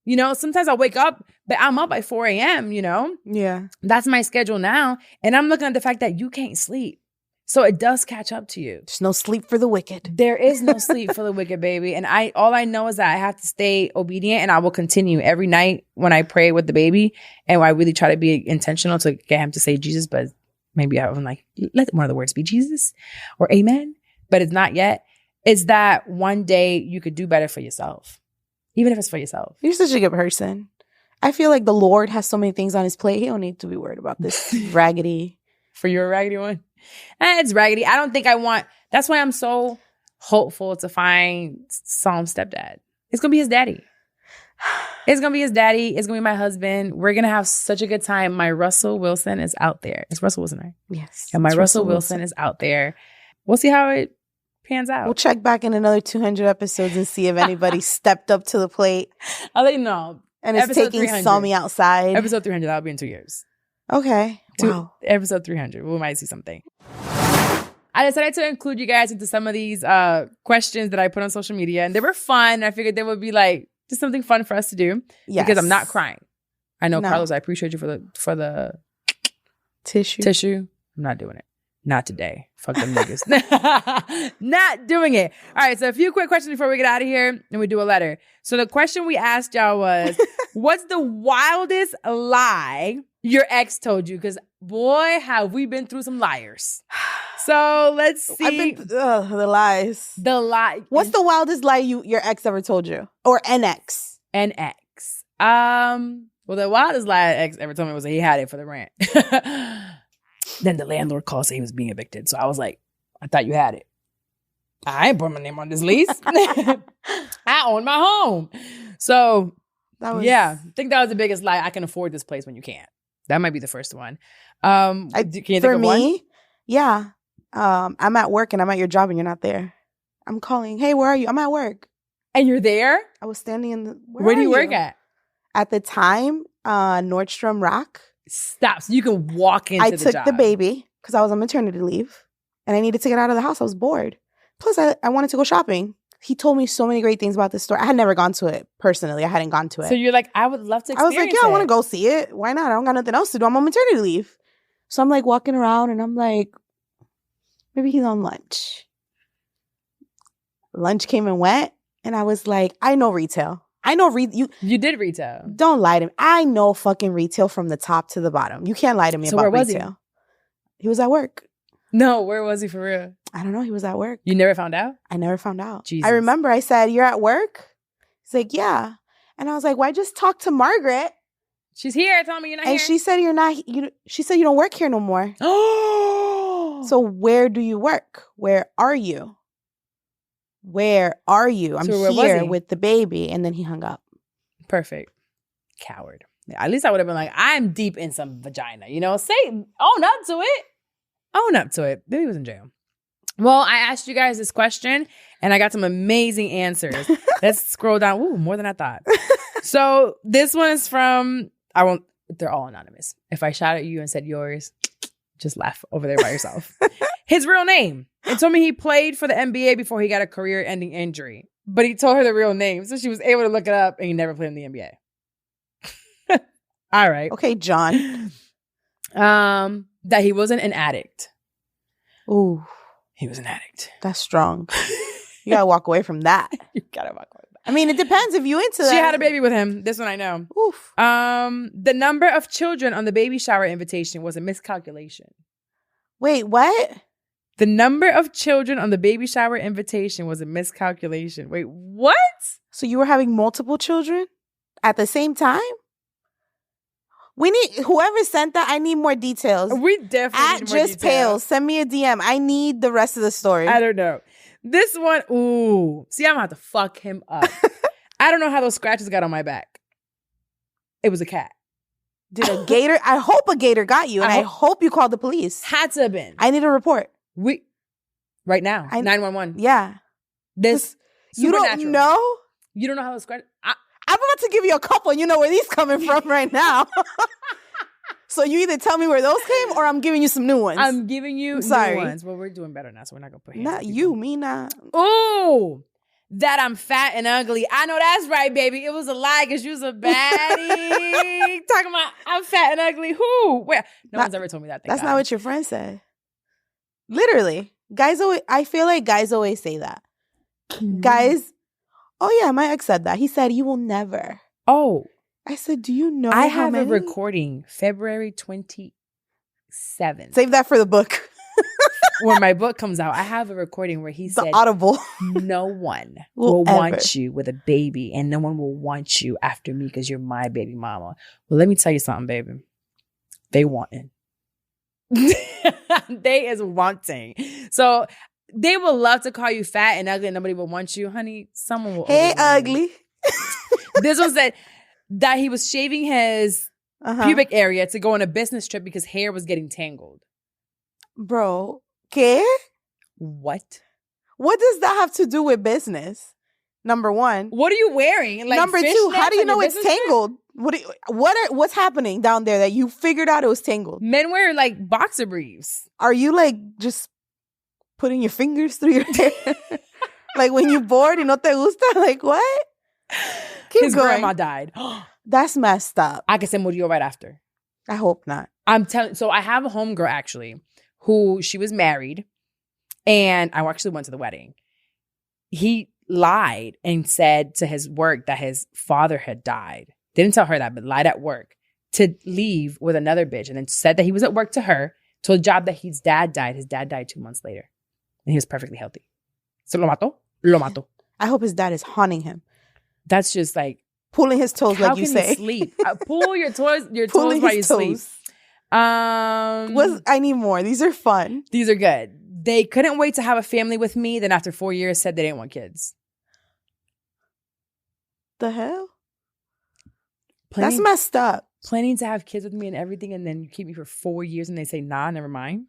You know, sometimes I wake up, but I'm up by 4 a.m., you know? Yeah. That's my schedule now. And I'm looking at the fact that you can't sleep. So it does catch up to you. There's no sleep for the wicked. There is no sleep for the wicked, baby. And all I know is that I have to stay obedient and I will continue every night when I pray with the baby. And I really try to be intentional to get him to say Jesus, but maybe I'm like, let one of the words be Jesus or amen. But it's not yet. It's that one day you could do better for yourself, even if it's for yourself. You're such a good person. I feel like the Lord has so many things on his plate. He don't need to be worried about this raggedy. For your raggedy one? It's raggedy. I don't think I want. That's why I'm so hopeful to find Psalm's stepdad. It's going to be his daddy. It's going to be his daddy. It's going to be my husband. We're going to have such a good time. My Russell Wilson is out there. It's Russell Wilson, right? Yes. And my Russell Wilson is out there. We'll see how it pans out. We'll check back in another 200 episodes and see if anybody stepped up to the plate. I'll let you know. And it's taking Sami outside. Episode 300, that'll be in 2 years. Okay. Wow. Episode 300. We might see something. I decided to include you guys into some of these questions that I put on social media. And they were fun. I figured they would be like just something fun for us to do. Yes. Because I'm not crying. I know, Carlos, I appreciate you for the tissue. I'm not doing it. Not today. Fuck them niggas. Not doing it. All right. So a few quick questions before we get out of here and we do a letter. So the question we asked y'all was, what's the wildest lie your ex told you? Because boy, have we been through some liars. So let's see. The lies. The lie. What's the wildest lie your ex ever told you? Or an ex? An ex. Well, the wildest lie an ex ever told me was that he had it for the rent. Then the landlord called saying he was being evicted. So I was like, I thought you had it. I ain't put my name on this lease. I own my home. So I think that was the biggest lie. I can afford this place when you can't. That might be the first one. Can you think of one? Yeah. I'm at work and I'm at your job and you're not there. I'm calling. Hey, where are you? I'm at work. And you're there? I was standing in the... Where do you work at? At the time, Nordstrom Rack. Stop. So you can walk into the job. I took the baby because I was on maternity leave and I needed to get out of the house. I was bored. Plus, I wanted to go shopping. He told me so many great things about this store. I had never gone to it personally. I hadn't gone to it. So you're like, I would love to experience it. I was like, yeah, I want to go see it. Why not? I don't got nothing else to do. I'm on maternity leave. So I'm like walking around and I'm like, maybe he's on lunch. Lunch came and went. And I was like, I know retail. I know You did retail. Don't lie to me. I know fucking retail from the top to the bottom. You can't lie to me about retail. Where was he? He was at work. No, where was he for real? I don't know. He was at work. You never found out? I never found out. Jesus. I remember I said, you're at work? He's like, yeah. And I was like, well, I just talked to Margaret. She's here. Tell me you're not here. And she said she said you don't work here no more. Oh. So where do you work? Where are you? Where are you? I'm here with the baby. And then he hung up. Perfect. Coward. At least I would have been like, I'm deep in some vagina. You know, own up to it. Own up to it. Maybe he was in jail. Well, I asked you guys this question and I got some amazing answers. Let's scroll down. Ooh, more than I thought. So this one is from, they're all anonymous. If I shout at you and said yours, just laugh over there by yourself. His real name. It told me he played for the NBA before he got a career-ending injury. But he told her the real name. So she was able to look it up and he never played in the NBA. All right. Okay, John. That he wasn't an addict. Ooh. He was an addict. That's strong. You gotta walk away from that. You gotta walk away from that. I mean, it depends if you into that. She had a baby with him. This one I know. Oof. The number of children on the baby shower invitation was a miscalculation. Wait, what? The number of children on the baby shower invitation was a miscalculation. Wait, what? So you were having multiple children at the same time? We need whoever sent that. I need more details. We definitely at need more Just Pale. Send me a DM. I need the rest of the story. I don't know. This one, ooh. See, I'm gonna have to fuck him up. I don't know how those scratches got on my back. It was a cat. Did a gator? I hope a gator got you, and I hope you called the police. Had to have been. I need a report. Right now. 911. Yeah. This you don't know? You don't know how those scratches. I'm about to give you a couple, and you know where these coming from right now. So you either tell me where those came, or I'm giving you some new ones. I'm giving you new ones. Well, we're doing better now, so we're not gonna put hands not you, me not. Ooh, that I'm fat and ugly. I know that's right, baby. It was a lie because you was a baddie. Talking about I'm fat and ugly. Who? Where? No one's ever told me that. That's not what your friend said. Literally, guys always. I feel like guys always say that. Guys. Oh yeah, my ex said that. He said, "You will never." Oh. I said, "Do you know I have a recording February 27th. Save that for the book. When my book comes out, I have a recording where he said, Audible. No one will want you with a baby, and no one will want you after me because you're my baby mama." Well, let me tell you something, baby. They wanting. They is wanting. So they will love to call you fat and ugly and nobody will want you. Honey, someone will. Hey, ugly. This one said that he was shaving his pubic area to go on a business trip because hair was getting tangled. Bro, ¿qué? What? What does that have to do with business? Number one. What are you wearing? Like number two, how do you know it's tangled? What's happening down there that you figured out it was tangled? Men wear like boxer briefs. Are you like just putting your fingers through your hair? Like when you bored y no te gusta? Like what? His grandma died. That's messed up. I could say murió right after. I hope not. I'm telling. So I have a homegirl actually who she was married and I actually went to the wedding. He lied and said to his work that his father had died. Didn't tell her that, but lied at work to leave with another bitch and then said that he was at work to her, to a job that his dad died. His dad died 2 months later and he was perfectly healthy. So lo mató. Lo mató. I hope his dad is haunting him. That's just like pulling his toes, like you say. How can you sleep? Pull your toes while you sleep. I need more. These are fun. These are good. They couldn't wait to have a family with me. Then after 4 years said they didn't want kids. The hell? That's messed up. Planning to have kids with me and everything, and then you keep me for 4 years and they say, nah, never mind.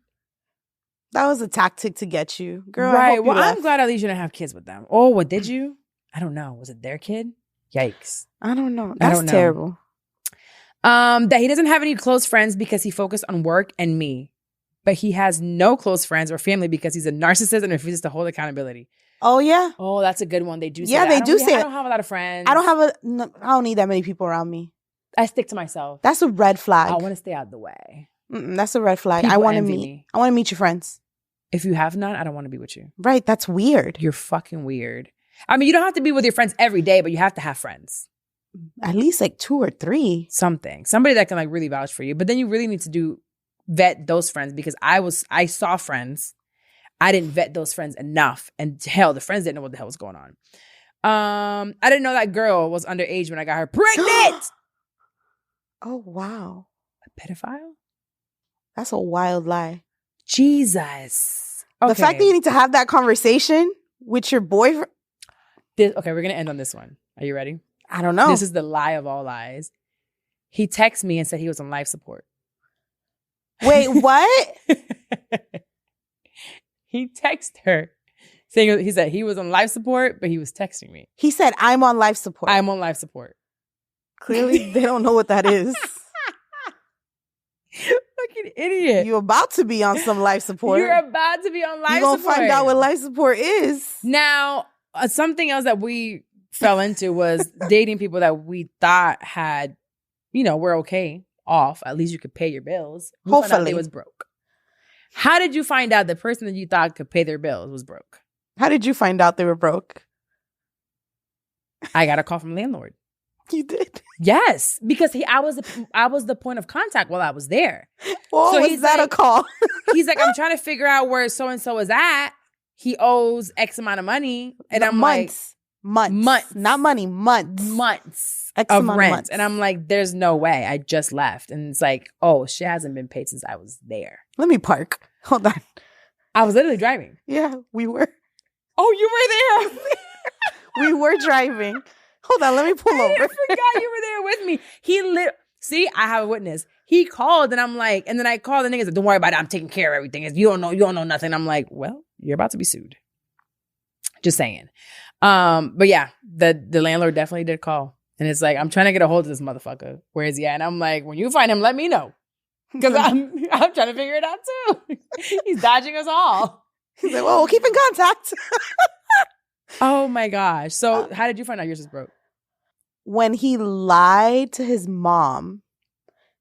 That was a tactic to get you. Girl, right. Well, I'm glad at least you didn't have kids with them. Oh, what did you? I don't know. Was it their kid? Yikes. I don't know. That's terrible. That he doesn't have any close friends because he focused on work and me. But he has no close friends or family because he's a narcissist and refuses to hold accountability. Oh, yeah. Oh, that's a good one. They do say that. They do say I don't have a lot of friends. I don't need that many people around me. I stick to myself. That's a red flag. I want to stay out of the way. That's a red flag. I want to meet. I want to meet your friends. If you have none, I don't want to be with you. Right. That's weird. You're fucking weird. I mean, you don't have to be with your friends every day, but you have to have friends. At least like 2 or 3. Something. Somebody that can like really vouch for you. But then you really need to vet those friends because I saw friends. I didn't vet those friends enough. And hell, the friends didn't know what the hell was going on. I didn't know that girl was underage when I got her pregnant. Oh, wow. A pedophile? That's a wild lie. Jesus. Okay. The fact that you need to have that conversation with your boyfriend. Okay, we're going to end on this one. Are you ready? I don't know. This is the lie of all lies. He texted me and said he was on life support. Wait, what? He texted her saying he said he was on life support, but he was texting me. He said, I'm on life support. I'm on life support. Clearly, they don't know what that is. Fucking idiot. You're about to be on some life support. You're about to be on life support. You're going to find out what life support is. Now, something else that we fell into was dating people that we thought had, were okay off. At least you could pay your bills. Hopefully. They was broke. How did you find out the person that you thought could pay their bills was broke? How did you find out they were broke? I got a call from landlord. You did? Yes, because I was the point of contact while I was there. Well, so was that like, a call? He's like, I'm trying to figure out where so-and-so is at. He owes X amount of money. And I'm months. Months. Not money, months. Months X of amount rent. of months. And I'm like, there's no way. I just left. And it's like, oh, shit hasn't been paid since I was there. Let me park. Hold on. I was literally driving. Yeah, we were. Oh, you were there. We were driving. Hold on, let me pull over. I forgot you were there with me. See, I have a witness. He called and I'm like, and then I called the niggas like, don't worry about it. I'm taking care of everything. You don't know nothing. I'm like, well, you're about to be sued. Just saying. But yeah, the landlord definitely did call. And it's like, I'm trying to get a hold of this motherfucker. Where is he at? And I'm like, when you find him, let me know. Because I'm trying to figure it out too. He's dodging us all. He's like, well, we'll keep in contact. Oh my gosh. So how did you find out yours is broke? When he lied to his mom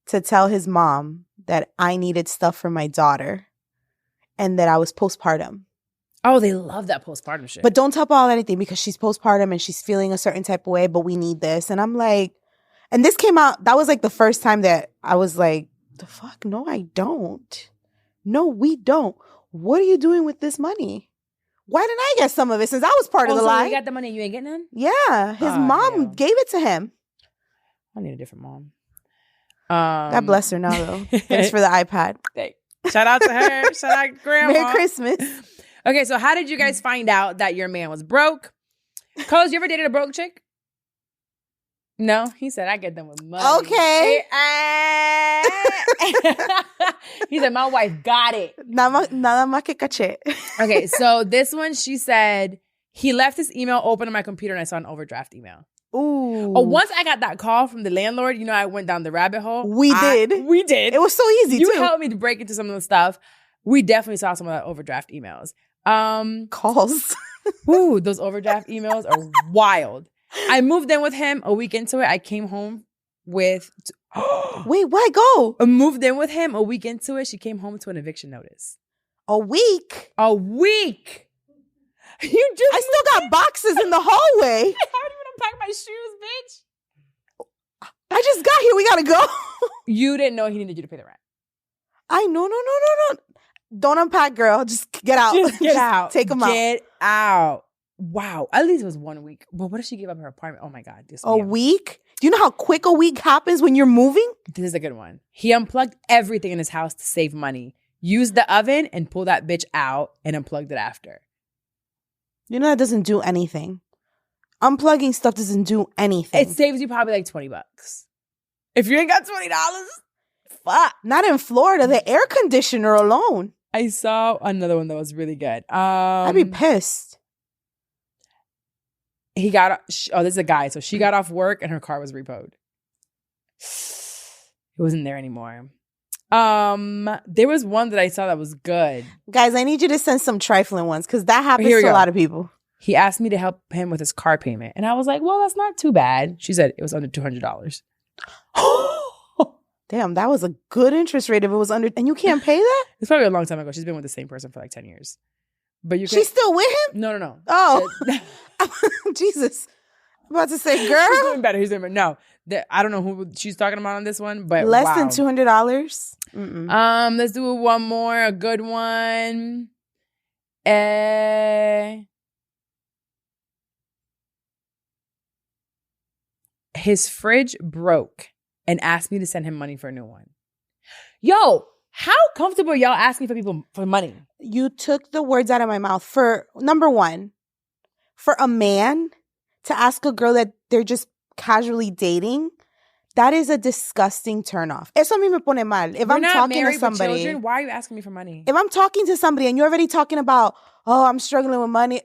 to tell his mom that I needed stuff for my daughter and that I was postpartum. Oh, they love that postpartum shit. But don't tell Paul anything because she's postpartum and she's feeling a certain type of way, but we need this. And I'm like, and this came out, that was like the first time that I was like, the fuck? No, I don't. No, we don't. What are you doing with this money? Why didn't I get some of it since I was part of the lie? You got the money and you ain't getting none? Yeah. His mom gave it to him. I need a different mom. God bless her now, though. Thanks for the iPad. Shout out to her. Shout out Grandma. Merry Christmas. Okay, so how did you guys find out that your man was broke? Coles, you ever dated a broke chick? No? He said, I get them with money. Okay. He said, my wife got it. Nada más que caché. Okay, so this one, she said, he left his email open on my computer and I saw an overdraft email. Ooh. Oh, once I got that call from the landlord, I went down the rabbit hole. We did. It was so easy, You too. helped me to break into some of the stuff. We definitely saw some of that overdraft emails. Calls. Ooh, those overdraft emails are wild. I moved in with him a week into it. I came home with... Wait, why go? I moved in with him a week into it. She came home to an eviction notice. A week? A week? I still got boxes in the hallway. I haven't even unpacked my shoes, bitch. I just got here. We gotta go. You didn't know he needed you to pay the rent. I know. No. Don't unpack, girl. Just get out. Just get out. Take them out. Get out. Wow. At least it was 1 week. But what if she gave up her apartment? Oh my God. A week? Do you know how quick a week happens when you're moving? This is a good one. He unplugged everything in his house to save money. Used the oven and pulled that bitch out and unplugged it after. You know that doesn't do anything. Unplugging stuff doesn't do anything. It saves you probably like $20. If you ain't got $20, fuck. Not in Florida. The air conditioner alone. I saw another one that was really good. I'd be pissed. He got, this is a guy. So she got off work and her car was repoed. It wasn't there anymore. There was one that I saw that was good. Guys, I need you to send some trifling ones because that happens to a lot of people. He asked me to help him with his car payment. And I was like, well, that's not too bad. She said it was under $200. Damn, that was a good interest rate if it was under... And you can't pay that? It's probably a long time ago. She's been with the same person for like 10 years. But She's still with him? No. Oh. Jesus. I'm about to say, girl. He's doing better. No. I don't know who she's talking about on this one, but less than $200? Mm-mm. Let's do one more. A good one. His fridge broke and asked me to send him money for a new one. Yo, how comfortable are y'all asking for people for money? You took the words out of my mouth. For number one, for a man to ask a girl that they're just casually dating, that is a disgusting turnoff. Eso a mí me pone mal. If I'm talking to somebody, with children, why are you asking me for money? If I'm talking to somebody and you're already talking about, oh, I'm struggling with money,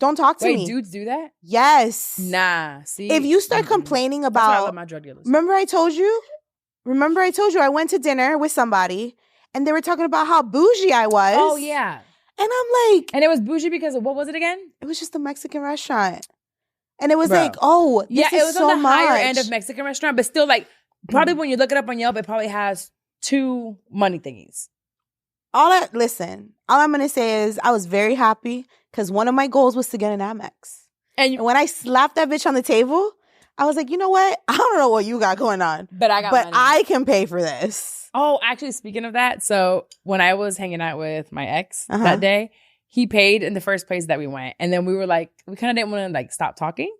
don't talk to me. Wait, dudes do that? Yes. Nah. See, if you start complaining about, that's why I love my drug dealers. Remember I told you I went to dinner with somebody and they were talking about how bougie I was. Oh yeah. And I'm like, and it was bougie because of what was it again? It was just a Mexican restaurant. And it was like, oh, this is so much. It was on the higher end of Mexican restaurant, but still like, probably when you look it up on Yelp, it probably has 2 money thingies. All I'm going to say is I was very happy because one of my goals was to get an Amex. And when I slapped that bitch on the table, I was like, you know what? I don't know what you got going on. But I can pay for this. Oh, actually, speaking of that, so when I was hanging out with my ex that day, he paid in the first place that we went. And then we were like, we kind of didn't want to like stop talking.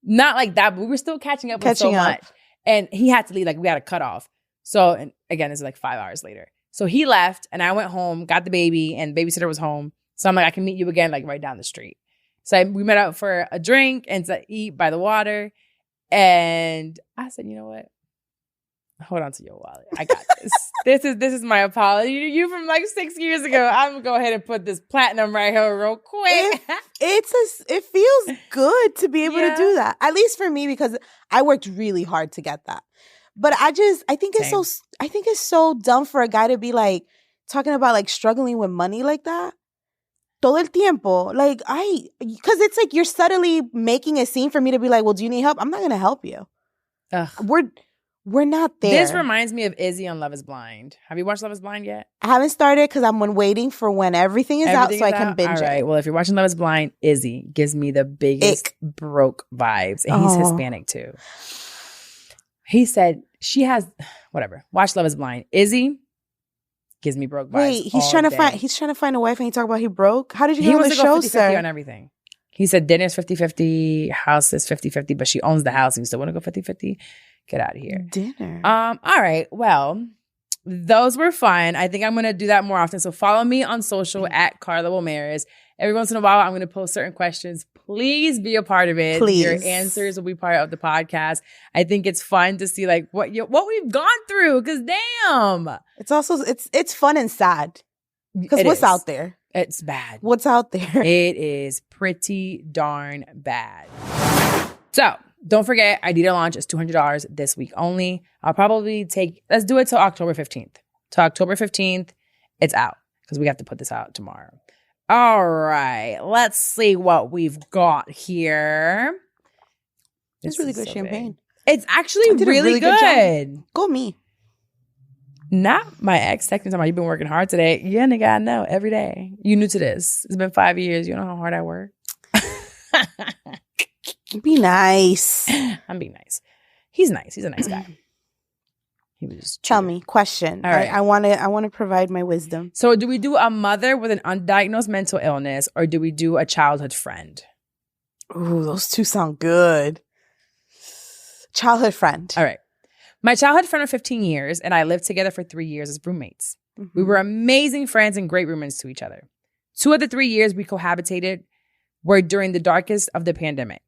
Not like that, but we were still catching up with so much. And he had to leave, like we had a cutoff. So, and again, this is like 5 hours later. So he left and I went home, got the baby, and the babysitter was home. So I'm like, I can meet you again, like right down the street. So we met up for a drink and to eat by the water. And I said, you know what? Hold on to your wallet. I got this. This is my apology. You from like 6 years ago. I'm gonna go ahead and put this platinum right here real quick. It feels good to be able to do that. At least for me, because I worked really hard to get that. But I think it's so dumb for a guy to be like talking about like struggling with money like that. Todo el tiempo. Like because it's like you're subtly making a scene for me to be like, well, do you need help? I'm not gonna help you. Ugh. We're not there. This reminds me of Izzy on Love is Blind. Have you watched Love is Blind yet? I haven't started because I'm waiting for when everything is out so I can binge it. All right. Well, if you're watching Love is Blind, Izzy gives me the biggest broke vibes. And he's Hispanic too. He said she has, whatever. Watch Love is Blind. Izzy gives me broke vibes. Wait, he's trying to find a wife and he talk about he broke? How did you get on the show, sir? On everything. He said dinner's 50-50, house is 50-50, but she owns the house and you still want to go 50-50? Get out of here. Dinner. All right. Well, those were fun. I think I'm going to do that more often. So follow me on social at Carla Wilmaris. Every once in a while, I'm going to post certain questions. Please be a part of it. Please. Your answers will be part of the podcast. I think it's fun to see like what we've gone through. Because damn, it's also it's fun and sad. Because what's out there? It's bad. What's out there? It is pretty darn bad. So don't forget, Idea launch is $200 this week only. I'll probably let's do it till October 15th. Till October 15th, it's out because we have to put this out tomorrow. All right, let's see what we've got here. It's really good champagne. Big. It's actually really good. Go me. Not my ex texting talking about you've been working hard today. Yeah, nigga, I know every day. You new to this. It's been 5 years. You know how hard I work. Be nice. I'm being nice. He's nice. He's a nice guy. He was. Tell me, question. All right. I want to provide my wisdom. So, do we do a mother with an undiagnosed mental illness, or do we do a childhood friend? Ooh, those two sound good. Childhood friend. All right. My childhood friend of 15 years, and I lived together for 3 years as roommates. Mm-hmm. We were amazing friends and great roommates to each other. 2 of the 3 years we cohabitated were during the darkest of the pandemic.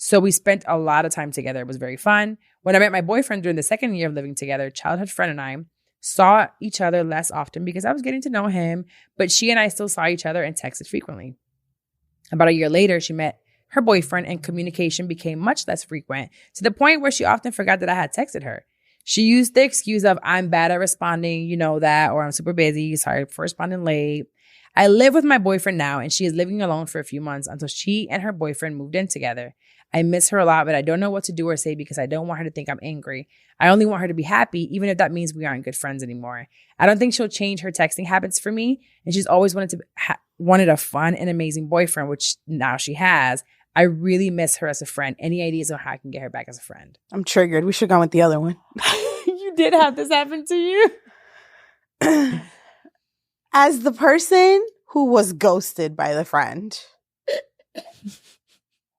So we spent a lot of time together. It was very fun. When I met my boyfriend during the second year of living together, childhood friend and I saw each other less often because I was getting to know him, but she and I still saw each other and texted frequently. About a year later, she met her boyfriend and communication became much less frequent to the point where she often forgot that I had texted her. She used the excuse of, I'm bad at responding, you know that, or I'm super busy, sorry for responding late. I live with my boyfriend now and she is living alone for a few months until she and her boyfriend moved in together. I miss her a lot, but I don't know what to do or say because I don't want her to think I'm angry. I only want her to be happy, even if that means we aren't good friends anymore. I don't think she'll change her texting habits for me, and she's always wanted a fun and amazing boyfriend, which now she has. I really miss her as a friend. Any ideas on how I can get her back as a friend? I'm triggered. We should have gone with the other one. You did have this happen to you? As the person who was ghosted by the friend...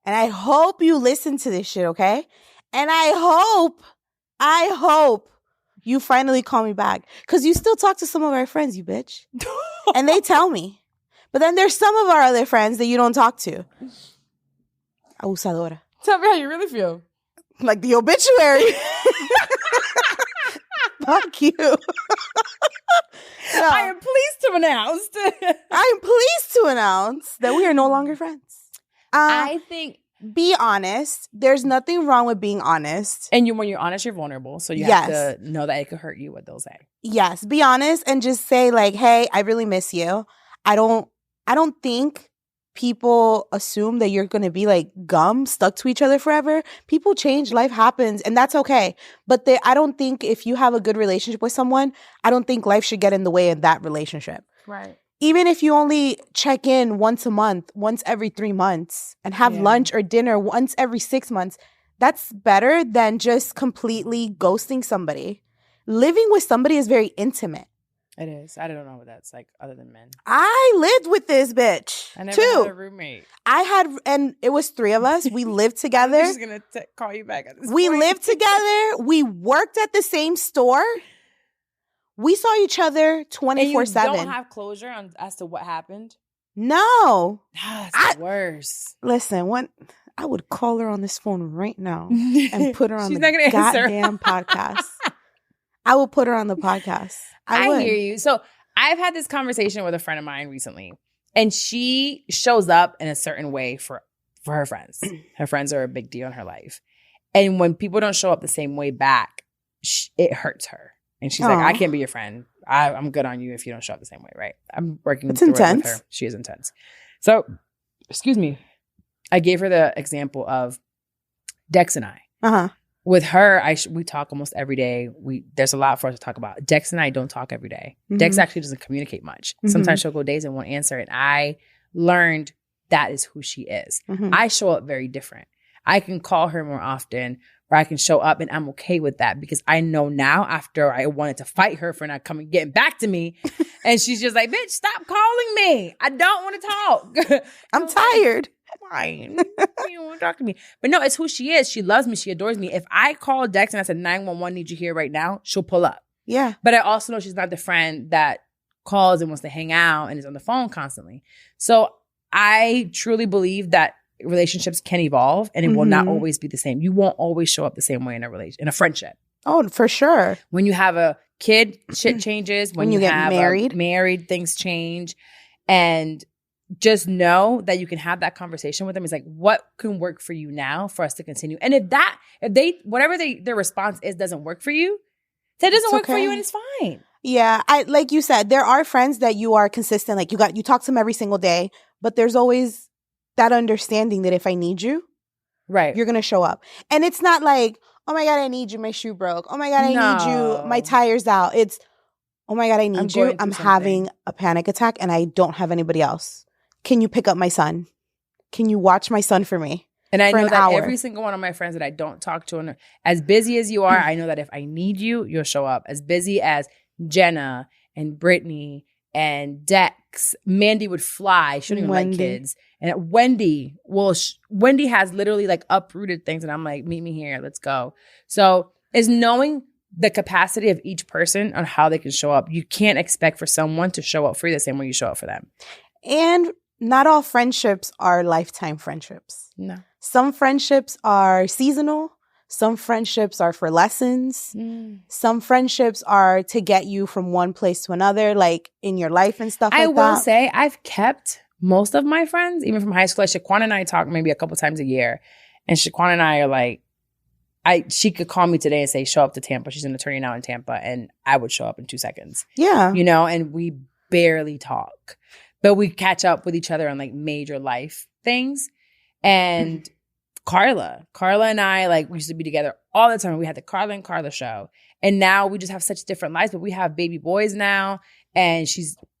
And I hope you listen to this shit, okay? And I hope you finally call me back. Because you still talk to some of our friends, you bitch. And they tell me. But then there's some of our other friends that you don't talk to. Abusadora. Tell me how you really feel. Like the obituary. Fuck you. No. I am pleased to announce that we are no longer friends. I think be honest. There's nothing wrong with being honest. And when you're honest, you're vulnerable. So you have to know that it could hurt you what they'll say. Yes. Be honest and just say like, hey, I really miss you. I don't think people assume that you're going to be like gum stuck to each other forever. People change. Life happens. And that's okay. But I don't think if you have a good relationship with someone, I don't think life should get in the way of that relationship. Right. Even if you only check in once a month, once every 3 months, and have lunch or dinner once every 6 months, that's better than just completely ghosting somebody. Living with somebody is very intimate. It is. I don't know what that's like other than men. I lived with this bitch. I never had a roommate. And it was 3 of us. We lived together. I'm just going to call you back at this We point. lived together. We worked at the same store. We saw each other 24/7. And you don't have closure as to what happened? No. That's the worst. Listen, I would call her on this phone right now and put her on the goddamn podcast. I will put her on the podcast. I hear you. So I've had this conversation with a friend of mine recently, and she shows up in a certain way for her friends. Her friends are a big deal in her life. And when people don't show up the same way back, it hurts her. And she's like, I can't be your friend. I'm good on you if you don't show up the same way, right? I'm working through it with her. She is intense. So, excuse me. I gave her the example of Dex and I. Uh-huh. With her, we talk almost every day. There's a lot for us to talk about. Dex and I don't talk every day. Mm-hmm. Dex actually doesn't communicate much. Mm-hmm. Sometimes she'll go days and won't answer. And I learned that is who she is. Mm-hmm. I show up very different. I can call her more often, or I can show up, and I'm okay with that because I know now after I wanted to fight her for not getting back to me. And she's just like, bitch, stop calling me. I don't want to talk. I'm tired. Fine. You don't want to talk to me. But no, it's who she is. She loves me. She adores me. If I call Dex and I said 911 need you here right now, she'll pull up. Yeah. But I also know she's not the friend that calls and wants to hang out and is on the phone constantly. So I truly believe that relationships can evolve and it will not always be the same. You won't always show up the same way in a friendship. Oh, for sure. When you have a kid, shit changes. When you get married, things change. And just know that you can have that conversation with them. It's like, what can work for you now for us to continue? And whatever their response is doesn't work for you, that doesn't work for you and it's fine. Yeah. Like you said, there are friends that you are consistent. Like you talk to them every single day, but there's always that understanding that if I need you, right, you're going to show up. And it's not like, oh my God, I need you. My shoe broke. Oh my God, I need you. My tire's out. It's, oh my God, I need you. I'm having a panic attack and I don't have anybody else. Can you pick up my son? Can you watch my son for me? And I know that every single one of my friends that I don't talk to, and as busy as you are, I know that if I need you, you'll show up. As busy as Jenna and Brittany and Dex, Mandy would fly. She don't even like kids. And Wendy, Wendy has literally like uprooted things, and I'm like, meet me here, let's go. So is knowing the capacity of each person on how they can show up. You can't expect for someone to show up for you the same way you show up for them. And not all friendships are lifetime friendships. No. Some friendships are seasonal. Some friendships are for lessons. Some friendships are to get you from one place to another, like in your life and stuff like that. I will say I've kept most of my friends, even from high school. Like Shaquan and I talk maybe a couple times a year. And Shaquan and I are like, she could call me today and say, show up to Tampa. She's an attorney now in Tampa. And I would show up in 2 seconds. Yeah. You know, and we barely talk. But we catch up with each other on like major life things. And Carla and I, like, we used to be together all the time. We had the Carla and Carla show. And now we just have such different lives, but we have baby boys now. And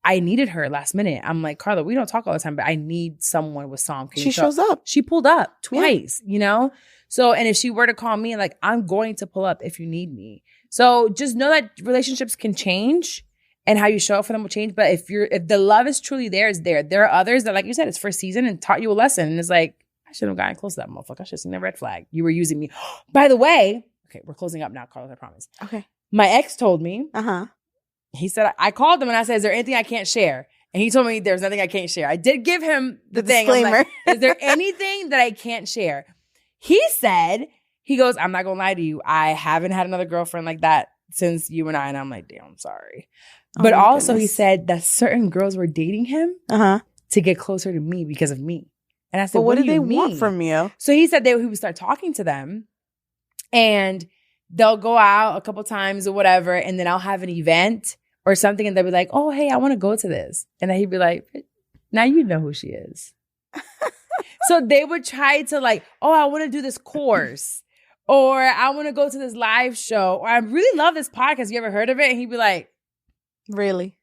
I needed her last minute. I'm like, Carla, we don't talk all the time, but I need someone with song. She shows up. She pulled up twice, you know? So, and if she were to call me, like, I'm going to pull up if you need me. So just know that relationships can change. And how you show up for them will change. But if the love is truly there, it's there. There are others that, like you said, it's first season and taught you a lesson. And it's like, I shouldn't have gotten close to that motherfucker. I should have seen the red flag. You were using me. By the way, okay, we're closing up now, Carlos, I promise. Okay. My ex told me, Uh-huh. He said, I called him and I said, is there anything I can't share? And he told me there's nothing I can't share. I did give him the thing. Disclaimer. Like, is there anything that I can't share? He said, he goes, I'm not going to lie to you. I haven't had another girlfriend like that since you and I. And I'm like, damn, I'm sorry. But also he said that certain girls were dating him to get closer to me because of me. And I said, what do they want from you? So he said he would start talking to them and they'll go out a couple times or whatever. And then I'll have an event or something. And they'll be like, oh, hey, I want to go to this. And then he'd be like, now you know who she is. So they would try to like, oh, I want to do this course. Or I want to go to this live show. Or I really love this podcast. You ever heard of it? And he'd be like, Really?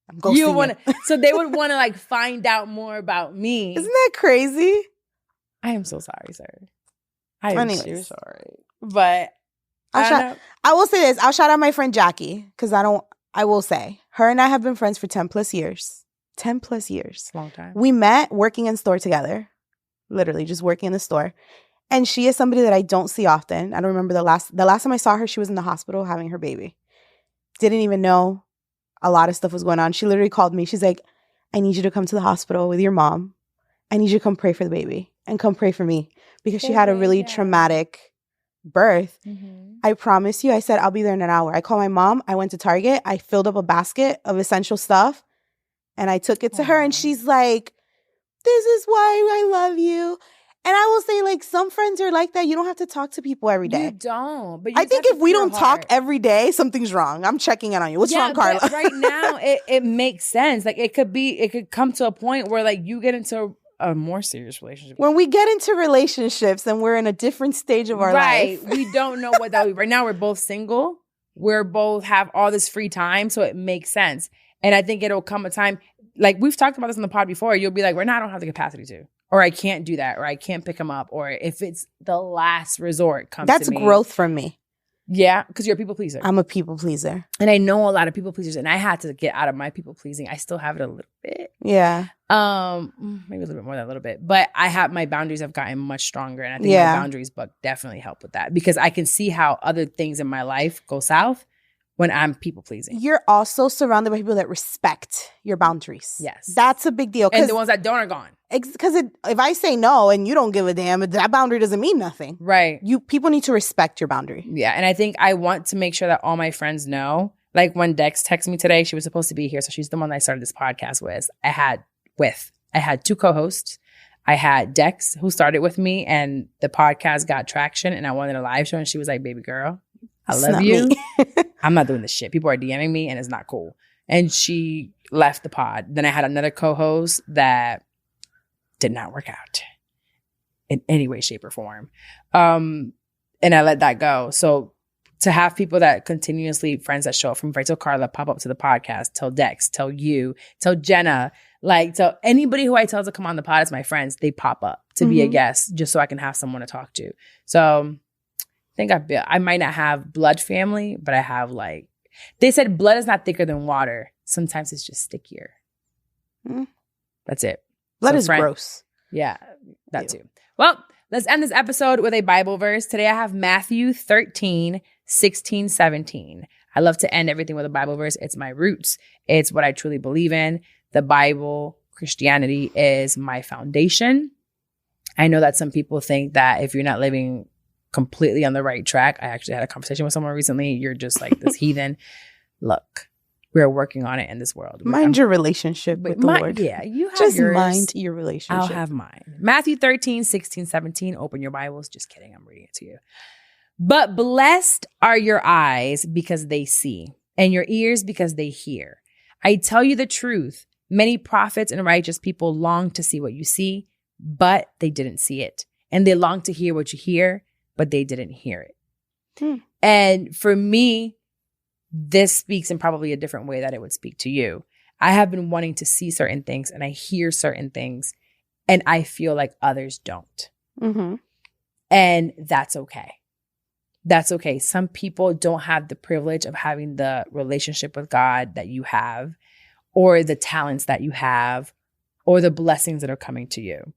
I'm ghosting you. So they would want to like find out more about me. Isn't that crazy? I am so sorry, sir. I am so sorry. But I will say this. I'll shout out my friend Jackie because I don't I will say, her and I have been friends for 10 plus years. 10 plus years. Long time. We met working in store together. Literally just working in the store. And she is somebody that I don't see often. I don't remember the last time I saw her, she was in the hospital having her baby. Didn't even know a lot of stuff was going on. She literally called me. She's like, I need you to come to the hospital with your mom. I need you to come pray for the baby and come pray for me because she had a really traumatic birth. Mm-hmm. I promise you, I said, I'll be there in an hour. I called my mom. I went to Target. I filled up a basket of essential stuff and I took it to her and she's like, this is why I love you. And I will say, like, some friends are like that. You don't have to talk to people every day. You don't. But I think if we don't talk every day, something's wrong. I'm checking in on you. What's wrong, Carla? But right now, it makes sense. Like, it could come to a point where, like, you get into a more serious relationship. When we get into relationships and we're in a different stage of our life. Right. We don't know what that would be. Right now, we're both single. We're both have all this free time, so it makes sense. And I think it'll come a time, like, we've talked about this on the pod before. You'll be like, I don't have the capacity to. Or I can't do that, or I can't pick him up, or if it's the last resort comes to me. That's growth from me. Yeah, because you're a people pleaser. I'm a people pleaser. And I know a lot of people pleasers, and I had to get out of my people pleasing. I still have it a little bit. Yeah. Maybe a little bit more than a little bit. But my boundaries have gotten much stronger, and I think my boundaries book definitely help with that because I can see how other things in my life go south when I'm people pleasing. You're also surrounded by people that respect your boundaries. Yes. That's a big deal. And the ones that don't are gone. Because if I say no and you don't give a damn, that boundary doesn't mean nothing. Right. People need to respect your boundary. Yeah. And I think I want to make sure that all my friends know. Like when Dex texted me today, she was supposed to be here. So she's the one that I started this podcast with. I had 2 co-hosts. I had Dex, who started with me, and the podcast got traction, and I wanted a live show. And she was like, baby girl, I love you. I'm not doing this shit. People are DMing me, and it's not cool. And she left the pod. Then I had another co-host that did not work out in any way, shape, or form. And I let that go. So to have people that continuously, friends that show up from Tell Carla, pop up to the podcast, tell Dex, tell you, tell Jenna, like tell anybody who I tell to come on the pod as my friends, they pop up to be a guest just so I can have someone to talk to. So I think I might not have blood family, but I have like, they said blood is not thicker than water. Sometimes it's just stickier. That's it. Blood is gross. Yeah, that too. Well, let's end this episode with a Bible verse. Today I have Matthew 13, 16, 17. I love to end everything with a Bible verse. It's my roots. It's what I truly believe in. The Bible, Christianity is my foundation. I know that some people think that if you're not living completely on the right track, I actually had a conversation with someone recently, you're just like this heathen. Look, we're working on it in this world. Mind your relationship with the Lord. Yeah, you have just yours. Mind your relationship. I'll have mine. Matthew 13, 16, 17. Open your Bibles. Just kidding. I'm reading it to you. But blessed are your eyes because they see, and your ears because they hear. I tell you the truth. Many prophets and righteous people long to see what you see, but they didn't see it. And they long to hear what you hear, but they didn't hear it. And for me, this speaks in probably a different way that it would speak to you. I have been wanting to see certain things and I hear certain things and I feel like others don't. And that's okay. That's okay. Some people don't have the privilege of having the relationship with God that you have, or the talents that you have, or the blessings that are coming to you.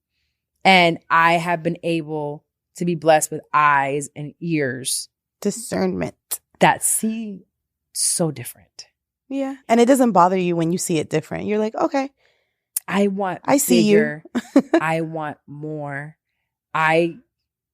And I have been able to be blessed with eyes and ears. Discernment. That see so different. Yeah. And it doesn't bother you when you see it different. You're like, okay. I see you. I want more. I'm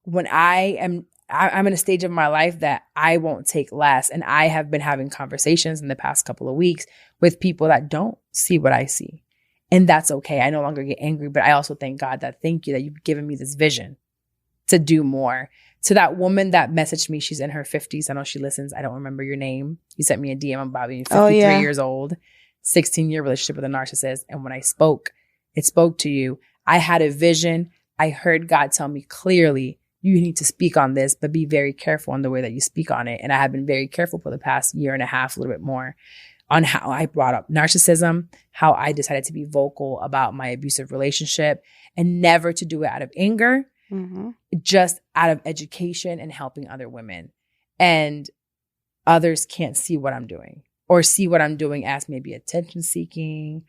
in a stage of my life that I won't take less. And I have been having conversations in the past couple of weeks with people that don't see what I see. And that's okay. I no longer get angry, but I also thank God that thank you that you've given me this vision to do more. To that woman that messaged me, she's in her 50s. I know she listens. I don't remember your name. You sent me a DM about being 53 years old, 16-year relationship with a narcissist. And when I spoke, it spoke to you. I had a vision. I heard God tell me clearly, you need to speak on this, but be very careful in the way that you speak on it. And I have been very careful for the past year and a half, a little bit more, on how I brought up narcissism, how I decided to be vocal about my abusive relationship, and never to do it out of anger, just out of education and helping other women. And others can't see what I'm doing. or see what I'm doing as maybe attention seeking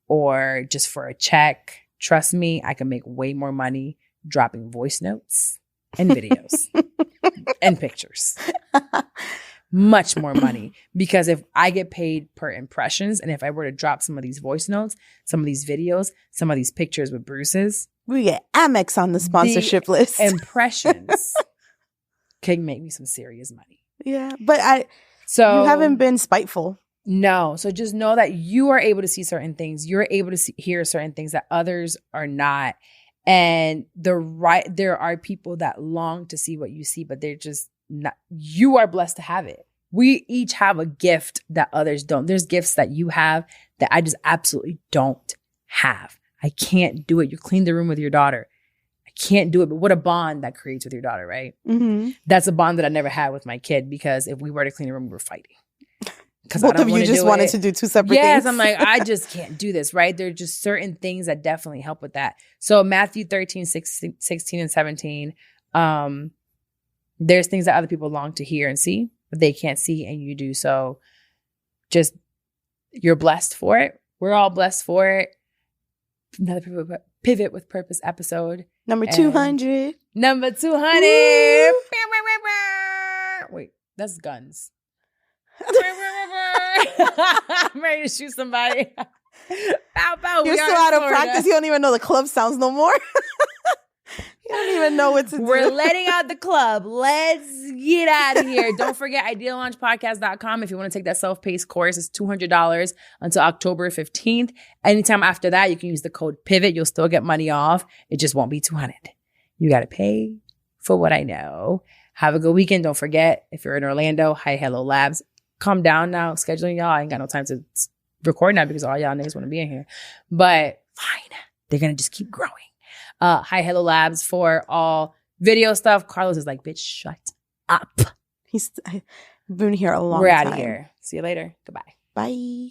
or just for a check, trust me, I can make way more money dropping voice notes and videos and pictures. Much more money, because if I get paid per impressions, and if I were to drop some of these voice notes, some of these videos, some of these pictures with Bruce's, we get Amex on the sponsorship list. Impressions can make me some serious money. Yeah, but you haven't been spiteful. No, so just know that you are able to see certain things. You're able to hear certain things that others are not, and there are people that long to see what you see, but they're just not. You are blessed to have it. We each have a gift that others don't. There's gifts that you have that I just absolutely don't have. I can't do it. You clean the room with your daughter. I can't do it. But what a bond that creates with your daughter, right? Mm-hmm. That's a bond that I never had with my kid, because if we were to clean the room, we were fighting. Both of you just wanted to do two separate things. Yes, I'm like, I just can't do this, right? There are just certain things that definitely help with that. So Matthew 13, 16 and 17, there's things that other people long to hear and see, but they can't see, and you do. So just, you're blessed for it. We're all blessed for it. Another Pivot with Purpose episode. Number 200. Number 200. Wait, that's guns. I'm ready to shoot somebody. Bow, bow. You're so out of practice. You don't even know the club sounds no more. You don't even know what to do. We're letting out the club. Let's get out of here. Don't forget idealaunchpodcast.com. If you want to take that self-paced course, it's $200 until October 15th. Anytime after that, you can use the code PIVOT. You'll still get money off. It just won't be $200. You got to pay for what I know. Have a good weekend. Don't forget, if you're in Orlando, Hi Hello Labs. Calm down now. Scheduling y'all. I ain't got no time to record now because all y'all niggas want to be in here. But fine. They're going to just keep growing. Hi Hello Labs for all video stuff. Carlos is like, bitch, shut up. I've been here a long time. We're out of here. See you later. Goodbye. Bye.